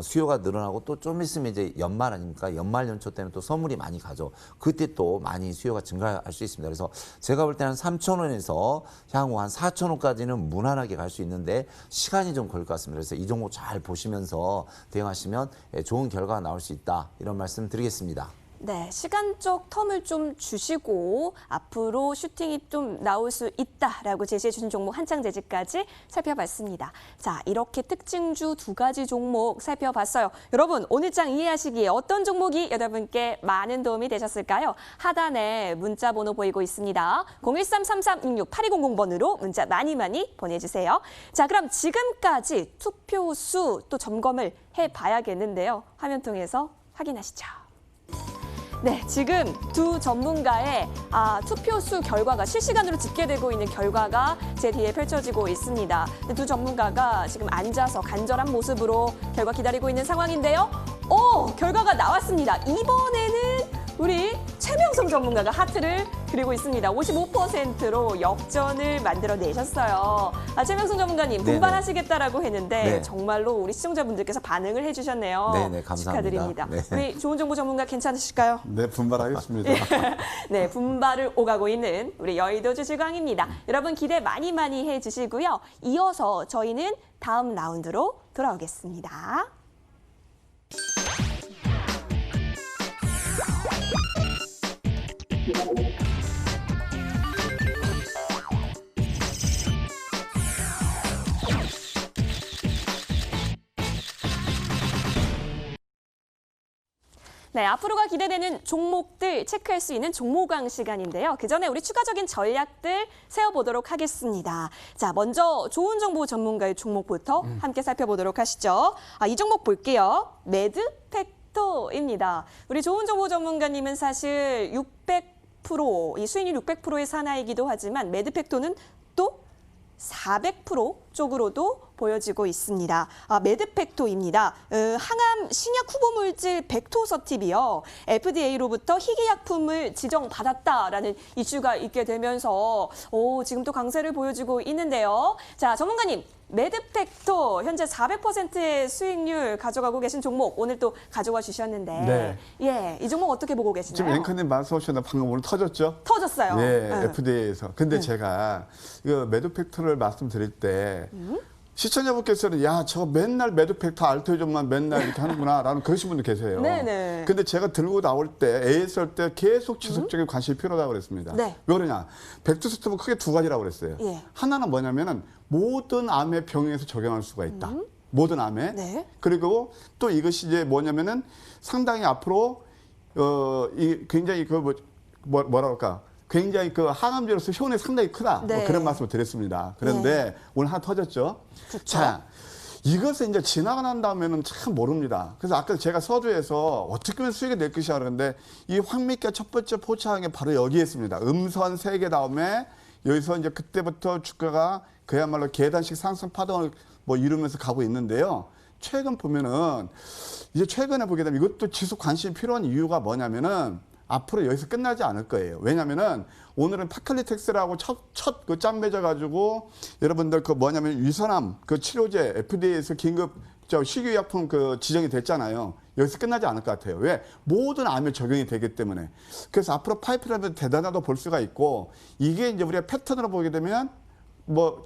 수요가 늘어나고 또 좀 있으면 이제 연말 아닙니까? 연말 연초 때는 또 선물이 많이 가죠. 그때 또 많이 수요가 증가할 수 있습니다. 그래서 제가 볼 때는 3,000원에서 향후 한 4,000원까지는 무난하게 갈 수 있는데 시간이 좀 걸릴 것 같습니다. 그래서 이 종목 잘 보시면서 대응하시면 좋은 결과가 나올 수 있다. 이런 말씀 드리겠습니다. 네, 시간적 텀을 좀 주시고 앞으로 슈팅이 좀 나올 수 있다라고 제시해 주신 종목 한창 재지까지 살펴봤습니다. 자, 이렇게 특징주 2가지 종목 살펴봤어요. 여러분, 오늘 장 이해하시기에 어떤 종목이 여러분께 많은 도움이 되셨을까요? 하단에 문자 번호 보이고 있습니다. 013-3366-8200번으로 문자 많이 보내주세요. 자, 그럼 지금까지 투표수 또 점검을 해봐야겠는데요. 화면 통해서 확인하시죠. 네, 지금 두 전문가의 투표수 결과가 실시간으로 집계되고 있는 결과가 제 뒤에 펼쳐지고 있습니다. 두 전문가가 지금 앉아서 간절한 모습으로 결과 기다리고 있는 상황인데요. 결과가 나왔습니다. 이번에는 우리 최명성 전문가가 하트를 그리고 있습니다. 55%로 역전을 만들어내셨어요. 최명성 전문가님, 네네. 분발하시겠다라고 했는데 네. 정말로 우리 시청자분들께서 반응을 해주셨네요. 네네, 감사합니다. 축하드립니다. 네. 우리 좋은 정보 전문가 괜찮으실까요? 네, 분발하겠습니다. 네, 분발을 오가고 있는 우리 여의도 주식왕입니다. 여러분 기대 많이 해주시고요. 이어서 저희는 다음 라운드로 돌아오겠습니다. 네, 앞으로가 기대되는 종목들 체크할 수 있는 종목왕 시간인데요. 그 전에 우리 추가적인 전략들 세워보도록 하겠습니다. 자, 먼저 좋은 정보 전문가의 종목부터 함께 살펴보도록 하시죠. 이 종목 볼게요. 매드팩토입니다. 우리 좋은 정보 전문가님은 사실 600%, 이 수익률 600%의 산하이기도 하지만 매드팩토는 또 400% 쪽으로도 보여지고 있습니다. 매드팩토입니다. 항암 신약 후보 물질 벡토서팁이요. FDA로부터 희귀약품을 지정받았다라는 이슈가 있게 되면서 지금 또 강세를 보여주고 있는데요. 자, 전문가님. 매드팩토 현재 400%의 수익률 가져가고 계신 종목 오늘 또 가져와 주셨는데 네. 예, 이 종목 어떻게 보고 지금 계시나요? 앵커님 말씀하셨는데 방금 오늘 터졌죠? 터졌어요. 예, 응. FDA에서. 근데 제가 이거 매드팩토를 말씀드릴 때 시청자분께서는 야, 저거 맨날 매드팩토 알토이존만 맨날 이렇게 하는구나 라는 그러신 분도 계세요. 네네. 근데 제가 들고 나올 때 AS 때 계속 지속적인 관심이 필요하다고 그랬습니다. 네. 왜 그러냐? 벡토서팁은 크게 2가지라고 그랬어요. 예. 하나는 뭐냐면은 모든 암의 병에서 적용할 수가 있다. 모든 암에. 네. 그리고 또 이것이 이제 뭐냐면은 상당히 앞으로 굉장히 뭐라 그럴까? 굉장히 그 항암제로서 효능이 상당히 크다. 네. 그런 말씀을 드렸습니다. 그런데 오늘 하나 터졌죠. 그쵸. 자, 이것을 이제 지나가 난 다음에는 참 모릅니다. 그래서 아까 제가 서두에서 어떻게 하면 수익이 낼 것이야 그러는데 이 황미가 첫 번째 포착한 게 바로 여기에 있습니다. 음선 3개 다음에 여기서 이제 그때부터 주가가 그야말로 계단식 상승 파동을 이루면서 가고 있는데요. 최근 보면은 이제 최근에 보게 되면 이것도 지속 관심이 필요한 이유가 뭐냐면은 앞으로 여기서 끝나지 않을 거예요. 왜냐면은 오늘은 파클리텍스라고 첫 그 짠 맺어가지고 여러분들 그 뭐냐면 위선암 그 치료제 FDA에서 긴급 식이약품 그 지정이 됐잖아요. 여기서 끝나지 않을 것 같아요. 왜? 모든 암에 적용이 되기 때문에. 그래서 앞으로 파이프라인도 대단하다고 볼 수가 있고 이게 이제 우리가 패턴으로 보게 되면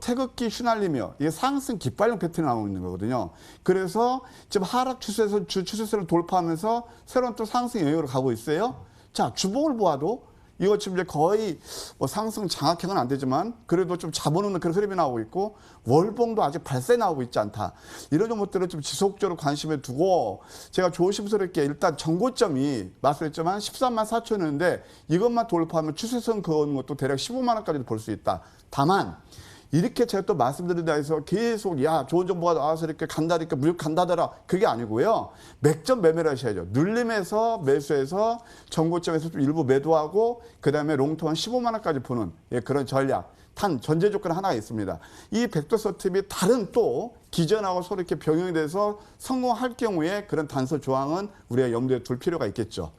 태극기 휘날리며 이게 상승 깃발용 패턴이 나오고 있는 거거든요. 그래서 지금 하락 추세에서 추세선을 돌파하면서 새로운 또 상승 영역으로 가고 있어요. 자, 주봉을 보아도 이거 지금 이제 거의 상승 장악형은 안 되지만 그래도 좀 잡아놓는 그런 흐름이 나오고 있고 월봉도 아직 발세 나오고 있지 않다. 이런 것들을 좀 지속적으로 관심을 두고 제가 조심스럽게 일단 정고점이 말씀드렸지만 13만 4천원인데 이것만 돌파하면 추세선 그은 것도 대략 15만 원까지도 볼 수 있다. 다만 이렇게 제가 또 말씀드린 데 해서 계속 야 좋은 정보가 나와서 이렇게 간다니까 무조건 간다더라 그게 아니고요. 맥점 매매를 하셔야죠. 눌림에서 매수해서 정고점에서 좀 일부 매도하고 그다음에 롱텀 한 15만 원까지 보는 그런 전략. 단 전제 조건 하나가 있습니다. 이 벡터서팁이 다른 또 기존하고 서로 이렇게 병행이 돼서 성공할 경우에 그런 단서 조항은 우리가 염두에 둘 필요가 있겠죠.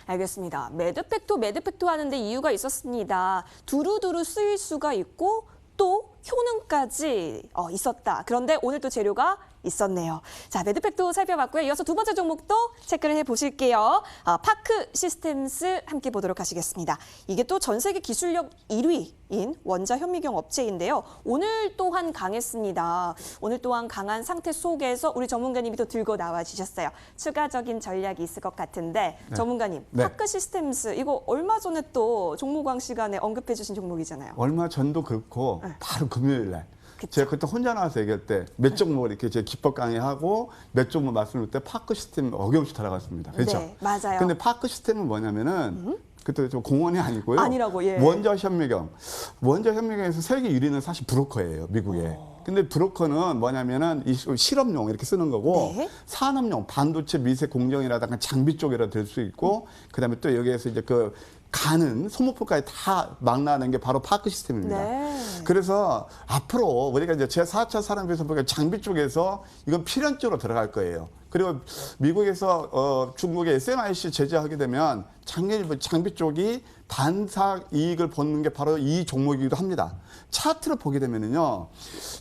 알겠습니다. 매드팩토 하는데 이유가 있었습니다. 두루두루 쓰일 수가 있고 또 효능까지 있었다. 그런데 오늘 또 재료가 있었네요. 자, 매드팩도 살펴봤고요. 이어서 두 번째 종목도 체크를 해보실게요. 파크 시스템스 함께 보도록 하시겠습니다. 이게 또 전 세계 기술력 1위인 원자 현미경 업체인데요. 오늘 또한 강했습니다. 오늘 또한 강한 상태 속에서 우리 전문가님이 또 들고 나와주셨어요. 추가적인 전략이 있을 것 같은데 전문가님, 네. 파크 시스템스 이거 얼마 전에 또 종무광 시간에 언급해 주신 종목이잖아요. 얼마 전도 그렇고 바로 금요일 날. 그쵸. 제가 그때 혼자 나와서 얘기할 때 몇 종목을 이렇게 제 기법 강의하고 몇 종목 말씀을 때 파크 시스템 어김없이 들어갔습니다. 그렇죠? 네, 맞아요. 근데 파크 시스템은 뭐냐면은 그때 좀 공원이 아니고요. 아니라고, 예. 원자 현미경. 원자 현미경에서 세계 1위는 사실 브로커예요, 미국에. 근데 브로커는 뭐냐면은 이 실험용 이렇게 쓰는 거고 네. 산업용 반도체 미세 공정이라든가 장비 쪽이라 될 수 있고 그다음에 또 여기에서 이제 그 가는 소모품까지 다 막나는 게 바로 파크 시스템입니다. 네. 그래서 앞으로 우리가 이제 제4차 산업에서 보니까 장비 쪽에서 이건 필연적으로 들어갈 거예요. 그리고 미국에서 중국의 SMIC 제재하게 되면 작년에 장비 쪽이 반사 이익을 보는 게 바로 이 종목이기도 합니다. 차트를 보게 되면은요,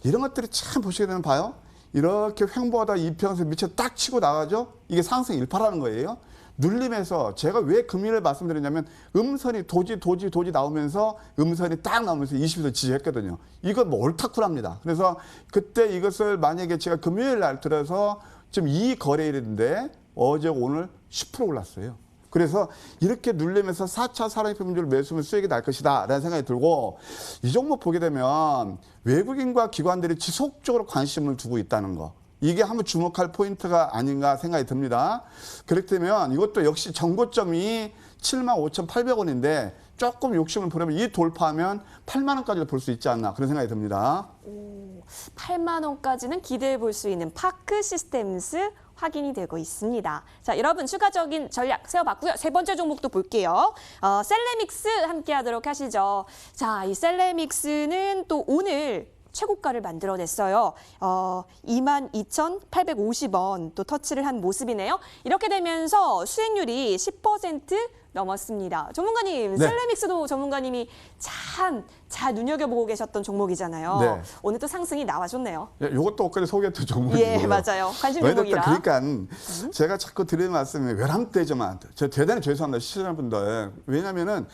이런 것들이 참 보시게 되면 봐요. 이렇게 횡보하다 이평선 밑에 딱 치고 나가죠. 이게 상승 일파라는 거예요. 눌림에서 제가 왜 금일을 말씀드리냐면 음선이 도지 나오면서 음선이 딱 나오면서 20에서 지지했거든요. 이건 뭐 옳다쿠랍니다. 그래서 그때 이것을 만약에 제가 금요일 날 들어서 지금 이 거래일인데 어제 오늘 10% 올랐어요. 그래서 이렇게 눌리면서 4차 산업품질 매수면 수익이 날 것이다 라는 생각이 들고 이 종목 보게 되면 외국인과 기관들이 지속적으로 관심을 두고 있다는 거. 이게 한번 주목할 포인트가 아닌가 생각이 듭니다. 그렇다면 이것도 역시 정고점이 75,800원인데 조금 욕심을 부리면 이 돌파하면 8만 원까지도 볼 수 있지 않나 그런 생각이 듭니다. 8만 원까지는 기대해 볼 수 있는 파크 시스템스 확인이 되고 있습니다. 자, 여러분 추가적인 전략 세워봤고요. 세 번째 종목도 볼게요. 셀레믹스 함께 하도록 하시죠. 자, 이 셀레믹스는 또 오늘 최고가를 만들어냈어요. 22,850원 또 터치를 한 모습이네요. 이렇게 되면서 수익률이 10% 넘었습니다. 전문가님, 네. 셀레믹스도 전문가님이 참 잘 눈여겨보고 계셨던 종목이잖아요. 네. 오늘 또 상승이 나와줬네요. 이것도 엊그제 소개했던 종목이고요. 예, 맞아요. 관심 종목이라. 그러니까 제가 자꾸 드리는 말씀이 외람되지만 제가 대단히 죄송합니다. 시청자분들. 왜냐면은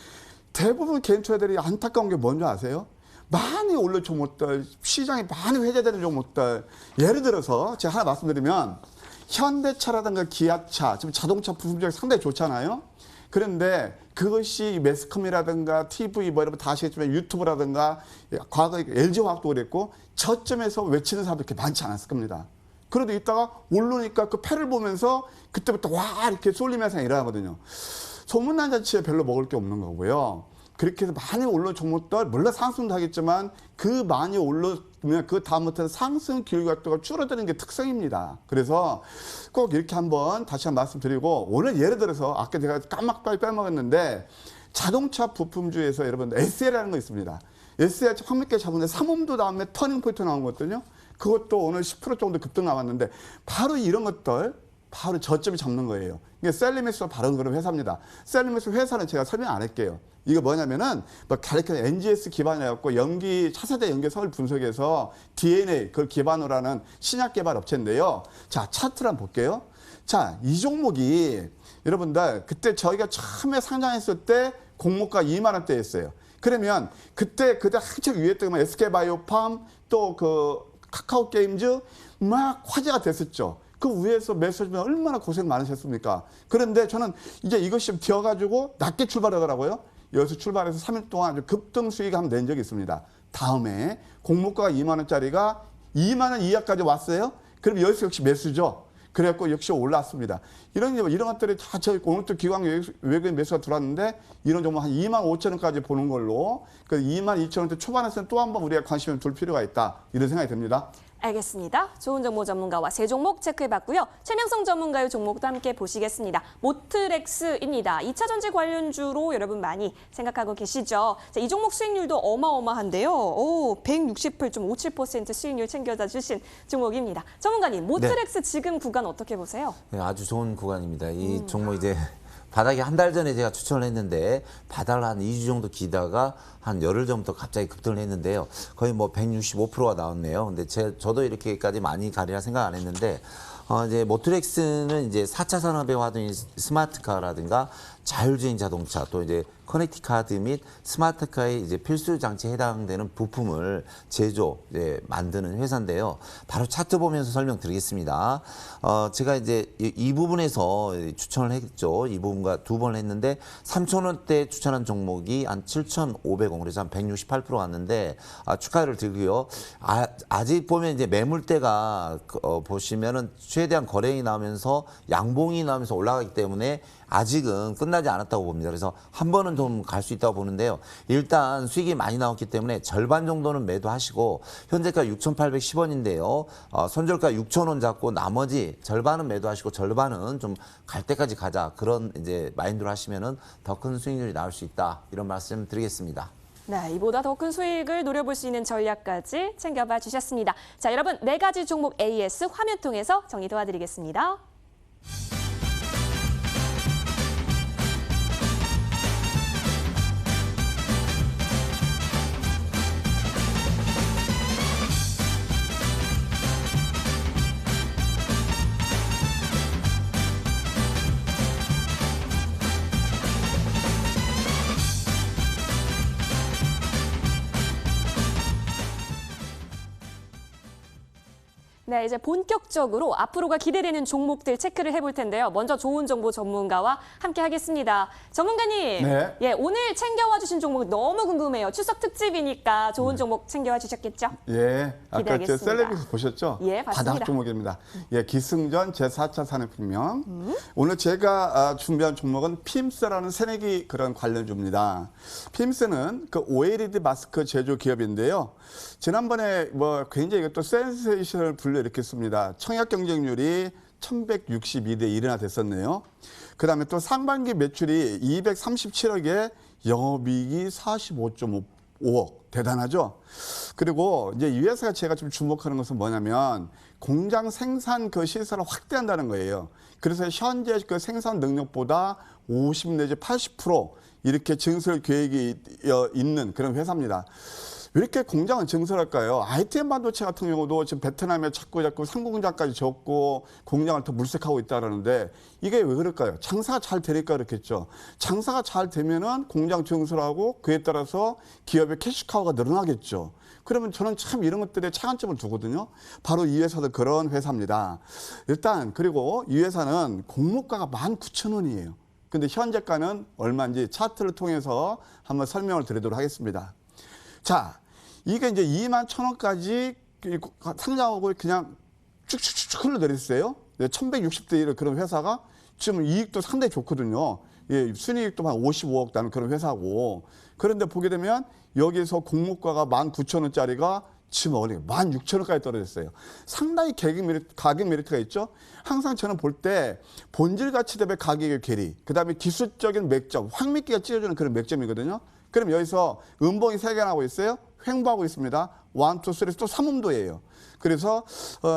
대부분 개인 투자들이 안타까운 게 뭔지 아세요? 많이 올른 종목들, 시장이 많이 회자되는 종목들. 예를 들어서 제가 하나 말씀드리면 현대차라든가 기아차, 지금 자동차 부품적이 상당히 좋잖아요. 그런데 그것이 매스컴이라든가 TV 뭐 여러분 다 아시겠지만 유튜브라든가 과거 LG화학도 그랬고 저점에서 외치는 사람도 그렇게 많지 않았을 겁니다. 그래도 이따가 오르니까 그 패를 보면서 그때부터 와 이렇게 쏠리면서 일어나거든요. 소문난 자체에 별로 먹을 게 없는 거고요. 그렇게 해서 많이 오른 종목들 물론 상승도 하겠지만 그 많이 오르면 그 다음부터는 상승 기울기가 줄어드는 게 특성입니다. 그래서 꼭 이렇게 한번 다시 한번 말씀드리고 오늘 예를 들어서 아까 제가 까맣게 빼먹었는데 자동차 부품주에서 여러분 SL이라는 거 있습니다. SL 황미께 잡은데 3홈도 다음에 터닝 포인트 나온 거거든요. 그것도 오늘 10% 정도 급등 나왔는데 바로 이런 것들 바로 저점이 잡는 거예요. 이게 셀리맥스와 바른 그런 회사입니다. 셀리맥스 회사는 제가 설명 안 할게요. 이거 뭐냐면은 뭐 가르치는 NGS 기반이라고 연기 차세대 연기성을 분석해서 DNA 그걸 기반으로 하는 신약 개발 업체인데요. 자, 차트를 한번 볼게요. 자, 이 종목이 여러분들 그때 저희가 처음에 상장했을 때 공모가 2만 원대였어요. 그러면 그때 한참 유행했던 SK바이오팜 또 그 카카오 게임즈 막 화제가 됐었죠. 그 위에서 매수하시면 얼마나 고생 많으셨습니까? 그런데 저는 이제 이것이 좀 되어가지고 낮게 출발하더라고요. 여기서 출발해서 3일 동안 아주 급등 수익 한번 낸 적이 있습니다. 다음에 공모가가 2만 원짜리가 2만 원 이하까지 왔어요. 그럼 여기서 역시 매수죠. 그래갖고 역시 올랐습니다. 이런 것들이 다 저희 오늘 또 기관 외국인 매수가 들어왔는데 이런 종목 한 2만 5천 원까지 보는 걸로 그 2만 2천 원대 초반에서는 또 한 번 우리가 관심을 둘 필요가 있다. 이런 생각이 듭니다. 알겠습니다. 좋은 정보 전문가와 세 종목 체크해봤고요. 최명성 전문가의 종목도 함께 보시겠습니다. 모트렉스입니다. 2차 전지 관련주로 여러분 많이 생각하고 계시죠? 자, 이 종목 수익률도 어마어마한데요. 168.57% 수익률 챙겨다 주신 종목입니다. 전문가님, 모트렉스 지금 구간 어떻게 보세요? 네, 아주 좋은 구간입니다. 이 종목 이제 바닥에 한 달 전에 제가 추천을 했는데 바닥을 한 2주 정도 기다가 한 열흘 전부터 갑자기 급등을 했는데요. 거의 뭐 165%가 나왔네요. 근데 저도 이렇게까지 많이 가리라 생각 안 했는데 이제 모트렉스는 이제 4차 산업의 화두인 스마트카라든가 자율주행 자동차 또 이제 커넥티 카드 및 스마트카의 이제 필수 장치에 해당되는 부품을 만드는 회사인데요. 바로 차트 보면서 설명드리겠습니다. 제가 이제 이 부분에서 추천을 했죠. 이 부분과 두 번을 했는데 3,000원대 추천한 종목이 한 7,500원 그래서 한 168% 왔는데 축하를 드리고요. 아직 보면 이제 매물대가 보시면은 최대한 거래량이 나오면서 양봉이 나오면서 올라가기 때문에 아직은 끝나지 않았다고 봅니다. 그래서 한 번은 좀 갈 수 있다고 보는데요. 일단 수익이 많이 나왔기 때문에 절반 정도는 매도하시고 현재가 6,810원인데요. 손절가 6,000원 잡고 나머지 절반은 매도하시고 절반은 좀 갈 때까지 가자. 그런 이제 마인드로 하시면은 더 큰 수익률이 나올 수 있다. 이런 말씀 드리겠습니다. 네, 이보다 더 큰 수익을 노려볼 수 있는 전략까지 챙겨봐 주셨습니다. 자, 여러분 4가지 종목 AS 화면 통해서 정리 도와드리겠습니다. 네, 이제 본격적으로 앞으로가 기대되는 종목들 체크를 해볼 텐데요. 먼저 좋은 정보 전문가와 함께 하겠습니다. 전문가님, 네. 예, 오늘 챙겨와 주신 종목 너무 궁금해요. 추석 특집이니까 좋은 종목 챙겨와 주셨겠죠? 예, 아까 제 기대하겠습니다. 셀레브에서 보셨죠? 예, 봤습니다. 바닥 종목입니다. 예, 기승전 제4차 산업혁명. 오늘 제가 준비한 종목은 핌스라는 새내기 그런 관련주입니다. 핌스는 그 OLED 마스크 제조 기업인데요. 지난번에 뭐 굉장히 이것도 센세이션을 불러일으켰습니다. 청약 경쟁률이 1162대 1이나 됐었네요. 그 다음에 또 상반기 매출이 237억에 영업이익이 45.5억. 대단하죠? 그리고 이제 이 회사가 제가 좀 주목하는 것은 뭐냐면 공장 생산 그 시설을 확대한다는 거예요. 그래서 현재 그 생산 능력보다 50 내지 80% 이렇게 증설 계획이 있는 그런 회사입니다. 왜 이렇게 공장을 증설할까요? ITM 반도체 같은 경우도 지금 베트남에 자꾸 상공장까지 졌고 공장을 더 물색하고 있다는데 이게 왜 그럴까요? 장사가 잘 되니까 그렇겠죠. 장사가 잘 되면은 공장 증설하고 그에 따라서 기업의 캐시카우가 늘어나겠죠. 그러면 저는 참 이런 것들에 차관점을 두거든요. 바로 이 회사도 그런 회사입니다. 일단 그리고 이 회사는 공모가가 19,000원이에요. 근데 현재가는 얼마인지 차트를 통해서 한번 설명을 드리도록 하겠습니다. 자, 이게 이제 21,000원까지 상장하고 그냥 쭉쭉쭉 흘러내렸어요. 1160대 1의 그런 회사가 지금 이익도 상당히 좋거든요. 예, 순이익도 한 55억 나는 그런 회사고. 그런데 보게 되면 여기서 공모가가 19,000원짜리가 지금 16,000원까지 떨어졌어요. 상당히 가격 메리트가 있죠. 항상 저는 볼 때 본질 가치 대비 가격의 괴리, 그다음에 기술적인 맥점, 황미끼가 찢어주는 그런 맥점이거든요. 그럼 여기서 음봉이 3개 나오고 있어요. 횡보하고 있습니다. 1, 2, 3, 또 3음도예요. 그래서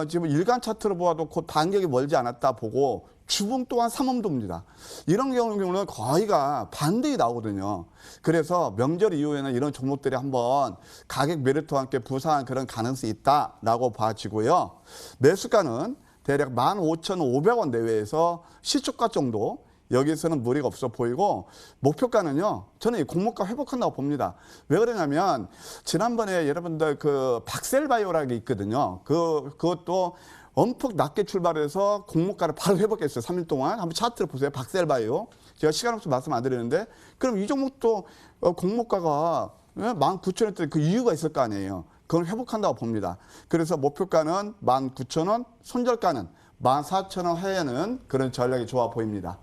지금 일간 차트로 보아도 곧 반격이 멀지 않았다 보고 주봉 또한 3음도입니다. 이런 경우는 거의가 반등이 나오거든요. 그래서 명절 이후에는 이런 종목들이 한번 가격 메리트와 함께 부상한 그런 가능성이 있다라고 봐지고요. 매수가는 대략 15,500원 내외에서 시초가 정도, 여기서는 무리가 없어 보이고 목표가는요, 저는 이 공모가 회복한다고 봅니다. 왜 그러냐면 지난번에 여러분들 그 박셀바이오라는 게 있거든요. 그것도 엄폭 낮게 출발해서 공모가를 바로 회복했어요. 3일 동안. 한번 차트를 보세요. 박셀바이오. 제가 시간 없어서 말씀 안 드리는데, 그럼 이 종목도 공모가가 19,000원대 그 이유가 있을 거 아니에요. 그걸 회복한다고 봅니다. 그래서 목표가는 19,000원, 손절가는 14,000원 하에는 그런 전략이 좋아 보입니다.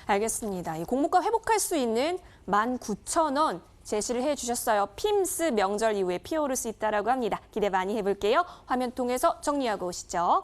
알겠습니다. 이 공모가 회복할 수 있는 19,000원 제시를 해주셨어요. 핌스 명절 이후에 피어오를 수 있다라고 합니다. 기대 많이 해볼게요. 화면 통해서 정리하고 오시죠.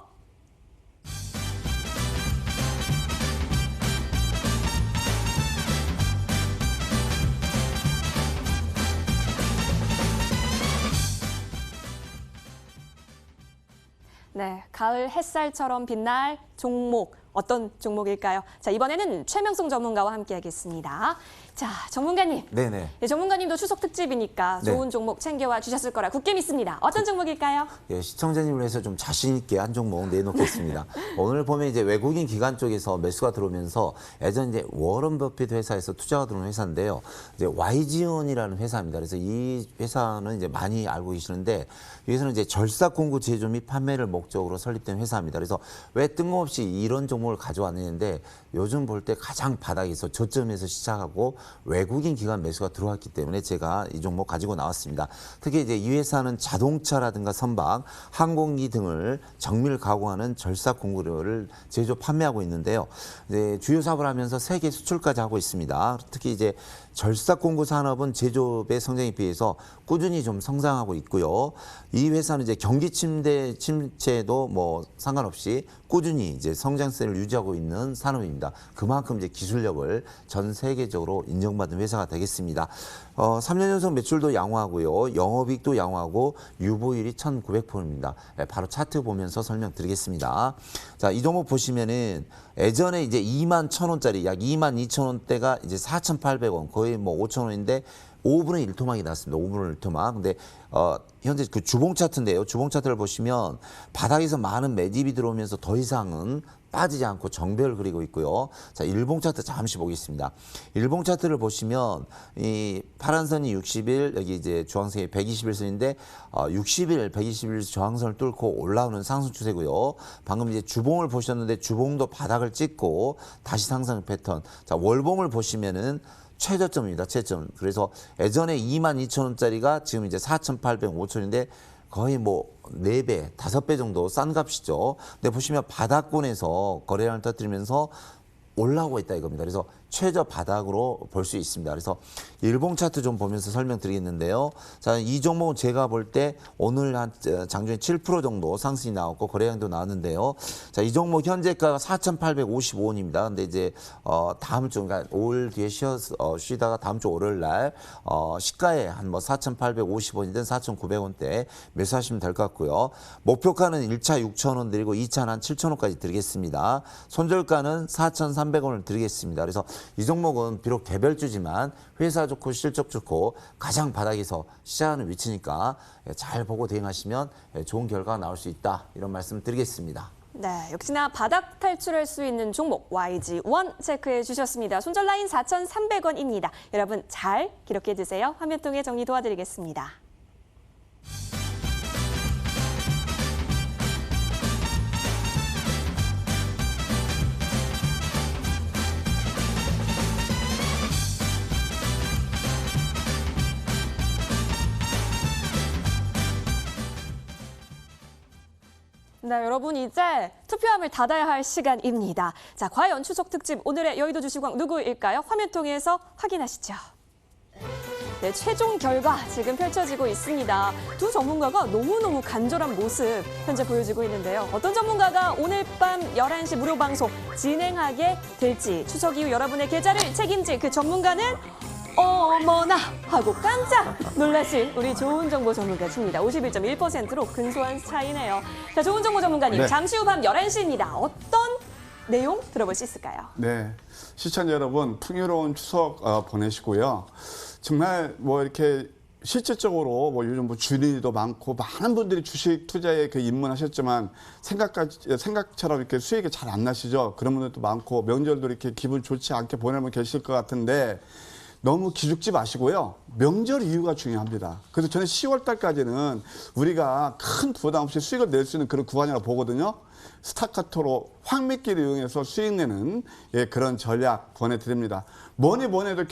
네, 가을 햇살처럼 빛날 종목 어떤 종목일까요? 자, 이번에는 최명송 전문가와 함께하겠습니다. 자, 전문가님. 네네. 네, 전문가님도 추석 특집이니까 네. 좋은 종목 챙겨와 주셨을 거라 굳게 믿습니다. 어떤 종목일까요? 예, 시청자님을 위해서 좀 자신 있게 한 종목 내놓겠습니다. 오늘 보면 이제 외국인 기관 쪽에서 매수가 들어오면서 예전 이제 워런 버핏 회사에서 투자가 들어온 회사인데요. 이제 YG원이라는 회사입니다. 그래서 이 회사는 이제 많이 알고 계시는데 여기서는 이제 절삭 공구 제조 및 판매를 목적으로 설립된 회사입니다. 그래서 왜 뜬금없이 이런 종목을 가져왔는데 요즘 볼 때 가장 바닥에서 저점에서 시작하고 외국인 기관 매수가 들어왔기 때문에 제가 이 종목 가지고 나왔습니다. 특히 이제 이 회사는 자동차라든가 선박, 항공기 등을 정밀 가공하는 절삭 공구를 제조 판매하고 있는데요. 이제 주요 사업을 하면서 세계 수출까지 하고 있습니다. 특히 이제 절삭 공구 산업은 제조업의 성장에 비해서 꾸준히 좀 성장하고 있고요. 이 회사는 이제 경기 침체도 뭐 상관없이 꾸준히 이제 성장세를 유지하고 있는 산업입니다. 그만큼 이제 기술력을 전 세계적으로 인정받은 회사가 되겠습니다. 3년 연속 매출도 양호하고요. 영업이익도 양호하고 유보율이 1,900%입니다. 바로 차트 보면서 설명드리겠습니다. 자, 이 종목 보시면은 예전에 이제 21,000원짜리 약 22,000원대가 이제 4,800원 거의 뭐 5,000원인데 5분의 1토막이 났습니다. 5분의 1토막. 근데 현재 그 주봉 차트인데요. 주봉 차트를 보시면 바닥에서 많은 매집이 들어오면서 더 이상은 빠지지 않고 정배를 그리고 있고요. 자, 일봉 차트 잠시 보겠습니다. 일봉 차트를 보시면 이 파란 선이 60일, 여기 이제 주황색이 121선인데 60일, 121일 저항선을 뚫고 올라오는 상승 추세고요. 방금 이제 주봉을 보셨는데 주봉도 바닥을 찍고 다시 상승 패턴. 자, 월봉을 보시면은 최저점입니다. 최저점. 그래서 예전에 22,000원짜리가 지금 이제 4,805천인데 거의 뭐 4배, 5배 정도 싼 값이죠. 근데 보시면 바닥권에서 거래량을 터뜨리면서 올라오고 있다 이겁니다. 그래서 최저 바닥으로 볼 수 있습니다. 그래서 일봉 차트 좀 보면서 설명드리겠는데요. 자, 이 종목은 제가 볼 때 오늘 한 장중에 7% 정도 상승이 나왔고 거래량도 나왔는데요. 자, 이 종목 현재가가 4,855원입니다. 근데 이제 다음 주, 그러니까 5일 뒤에 쉬다가 다음 주 월요일 날 시가에 한 뭐 4,850원이든 4,900원대 매수하시면 될 것 같고요. 목표가는 1차 6,000원 드리고 2차는 한 7,000원까지 드리겠습니다. 손절가는 4,300원을 드리겠습니다. 그래서 이 종목은 비록 개별주지만 회사 좋고 실적 좋고 가장 바닥에서 시작하는 위치니까 잘 보고 대응하시면 좋은 결과가 나올 수 있다. 이런 말씀 드리겠습니다. 네, 역시나 바닥 탈출할 수 있는 종목 YG1 체크해 주셨습니다. 손절 라인 4,300원입니다. 여러분 잘 기록해 두세요. 화면 통해 정리 도와드리겠습니다. 네, 여러분 이제 투표함을 닫아야 할 시간입니다. 자, 과연 추석 특집 오늘의 여의도 주식왕 누구일까요? 화면 통해서 확인하시죠. 네, 최종 결과 지금 펼쳐지고 있습니다. 두 전문가가 너무너무 간절한 모습 현재 보여지고 있는데요. 어떤 전문가가 오늘 밤 11시 무료 방송 진행하게 될지, 추석 이후 여러분의 계좌를 책임질 그 전문가는 어머나 하고 깜짝 놀라실 우리 좋은 정보 전문가십니다. 51.1%로 근소한 차이네요. 자, 좋은 정보 전문가님, 네. 잠시 후 밤 11시입니다. 어떤 내용 들어볼 수 있을까요? 네, 시청자 여러분 풍요로운 추석 보내시고요. 정말 뭐 이렇게 실질적으로 뭐 요즘 뭐 주린이도 많고 많은 분들이 주식 투자에 그 입문하셨지만 생각처럼 이렇게 수익이 잘 안 나시죠. 그런 분들도 많고 명절도 이렇게 기분 좋지 않게 보내면 계실 것 같은데 너무 기죽지 마시고요. 명절 이유가 중요합니다. 그래서 저는 10월 달까지는 우리가 큰 부담 없이 수익을 낼 수 있는 그런 구간이라고 보거든요. 스타카토로 황미끼를 이용해서 수익 내는 그런 전략 권해드립니다. 뭐니 해도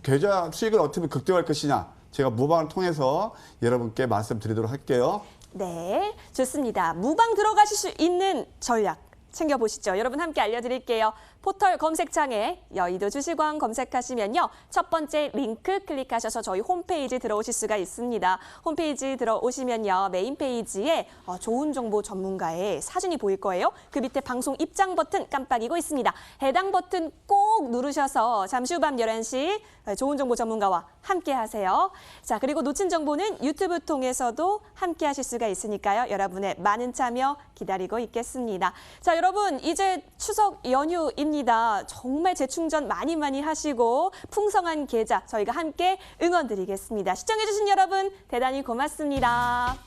계좌 수익을 어떻게 극대화할 것이냐. 제가 무방을 통해서 여러분께 말씀드리도록 할게요. 네, 좋습니다. 무방 들어가실 수 있는 전략 챙겨보시죠. 여러분 함께 알려드릴게요. 포털 검색창에 여의도 주식왕 검색하시면요. 첫 번째 링크 클릭하셔서 저희 홈페이지 들어오실 수가 있습니다. 홈페이지 들어오시면요. 메인 페이지에 좋은 정보 전문가의 사진이 보일 거예요. 그 밑에 방송 입장 버튼 깜빡이고 있습니다. 해당 버튼 꼭 누르셔서 잠시 후 밤 11시 좋은 정보 전문가와 함께 하세요. 자, 그리고 놓친 정보는 유튜브 통해서도 함께 하실 수가 있으니까요. 여러분의 많은 참여 기다리고 있겠습니다. 자, 여러분 여러분, 이제 추석 연휴입니다. 정말 재충전 많이 하시고 풍성한 계좌 저희가 함께 응원드리겠습니다. 시청해주신 여러분 대단히 고맙습니다.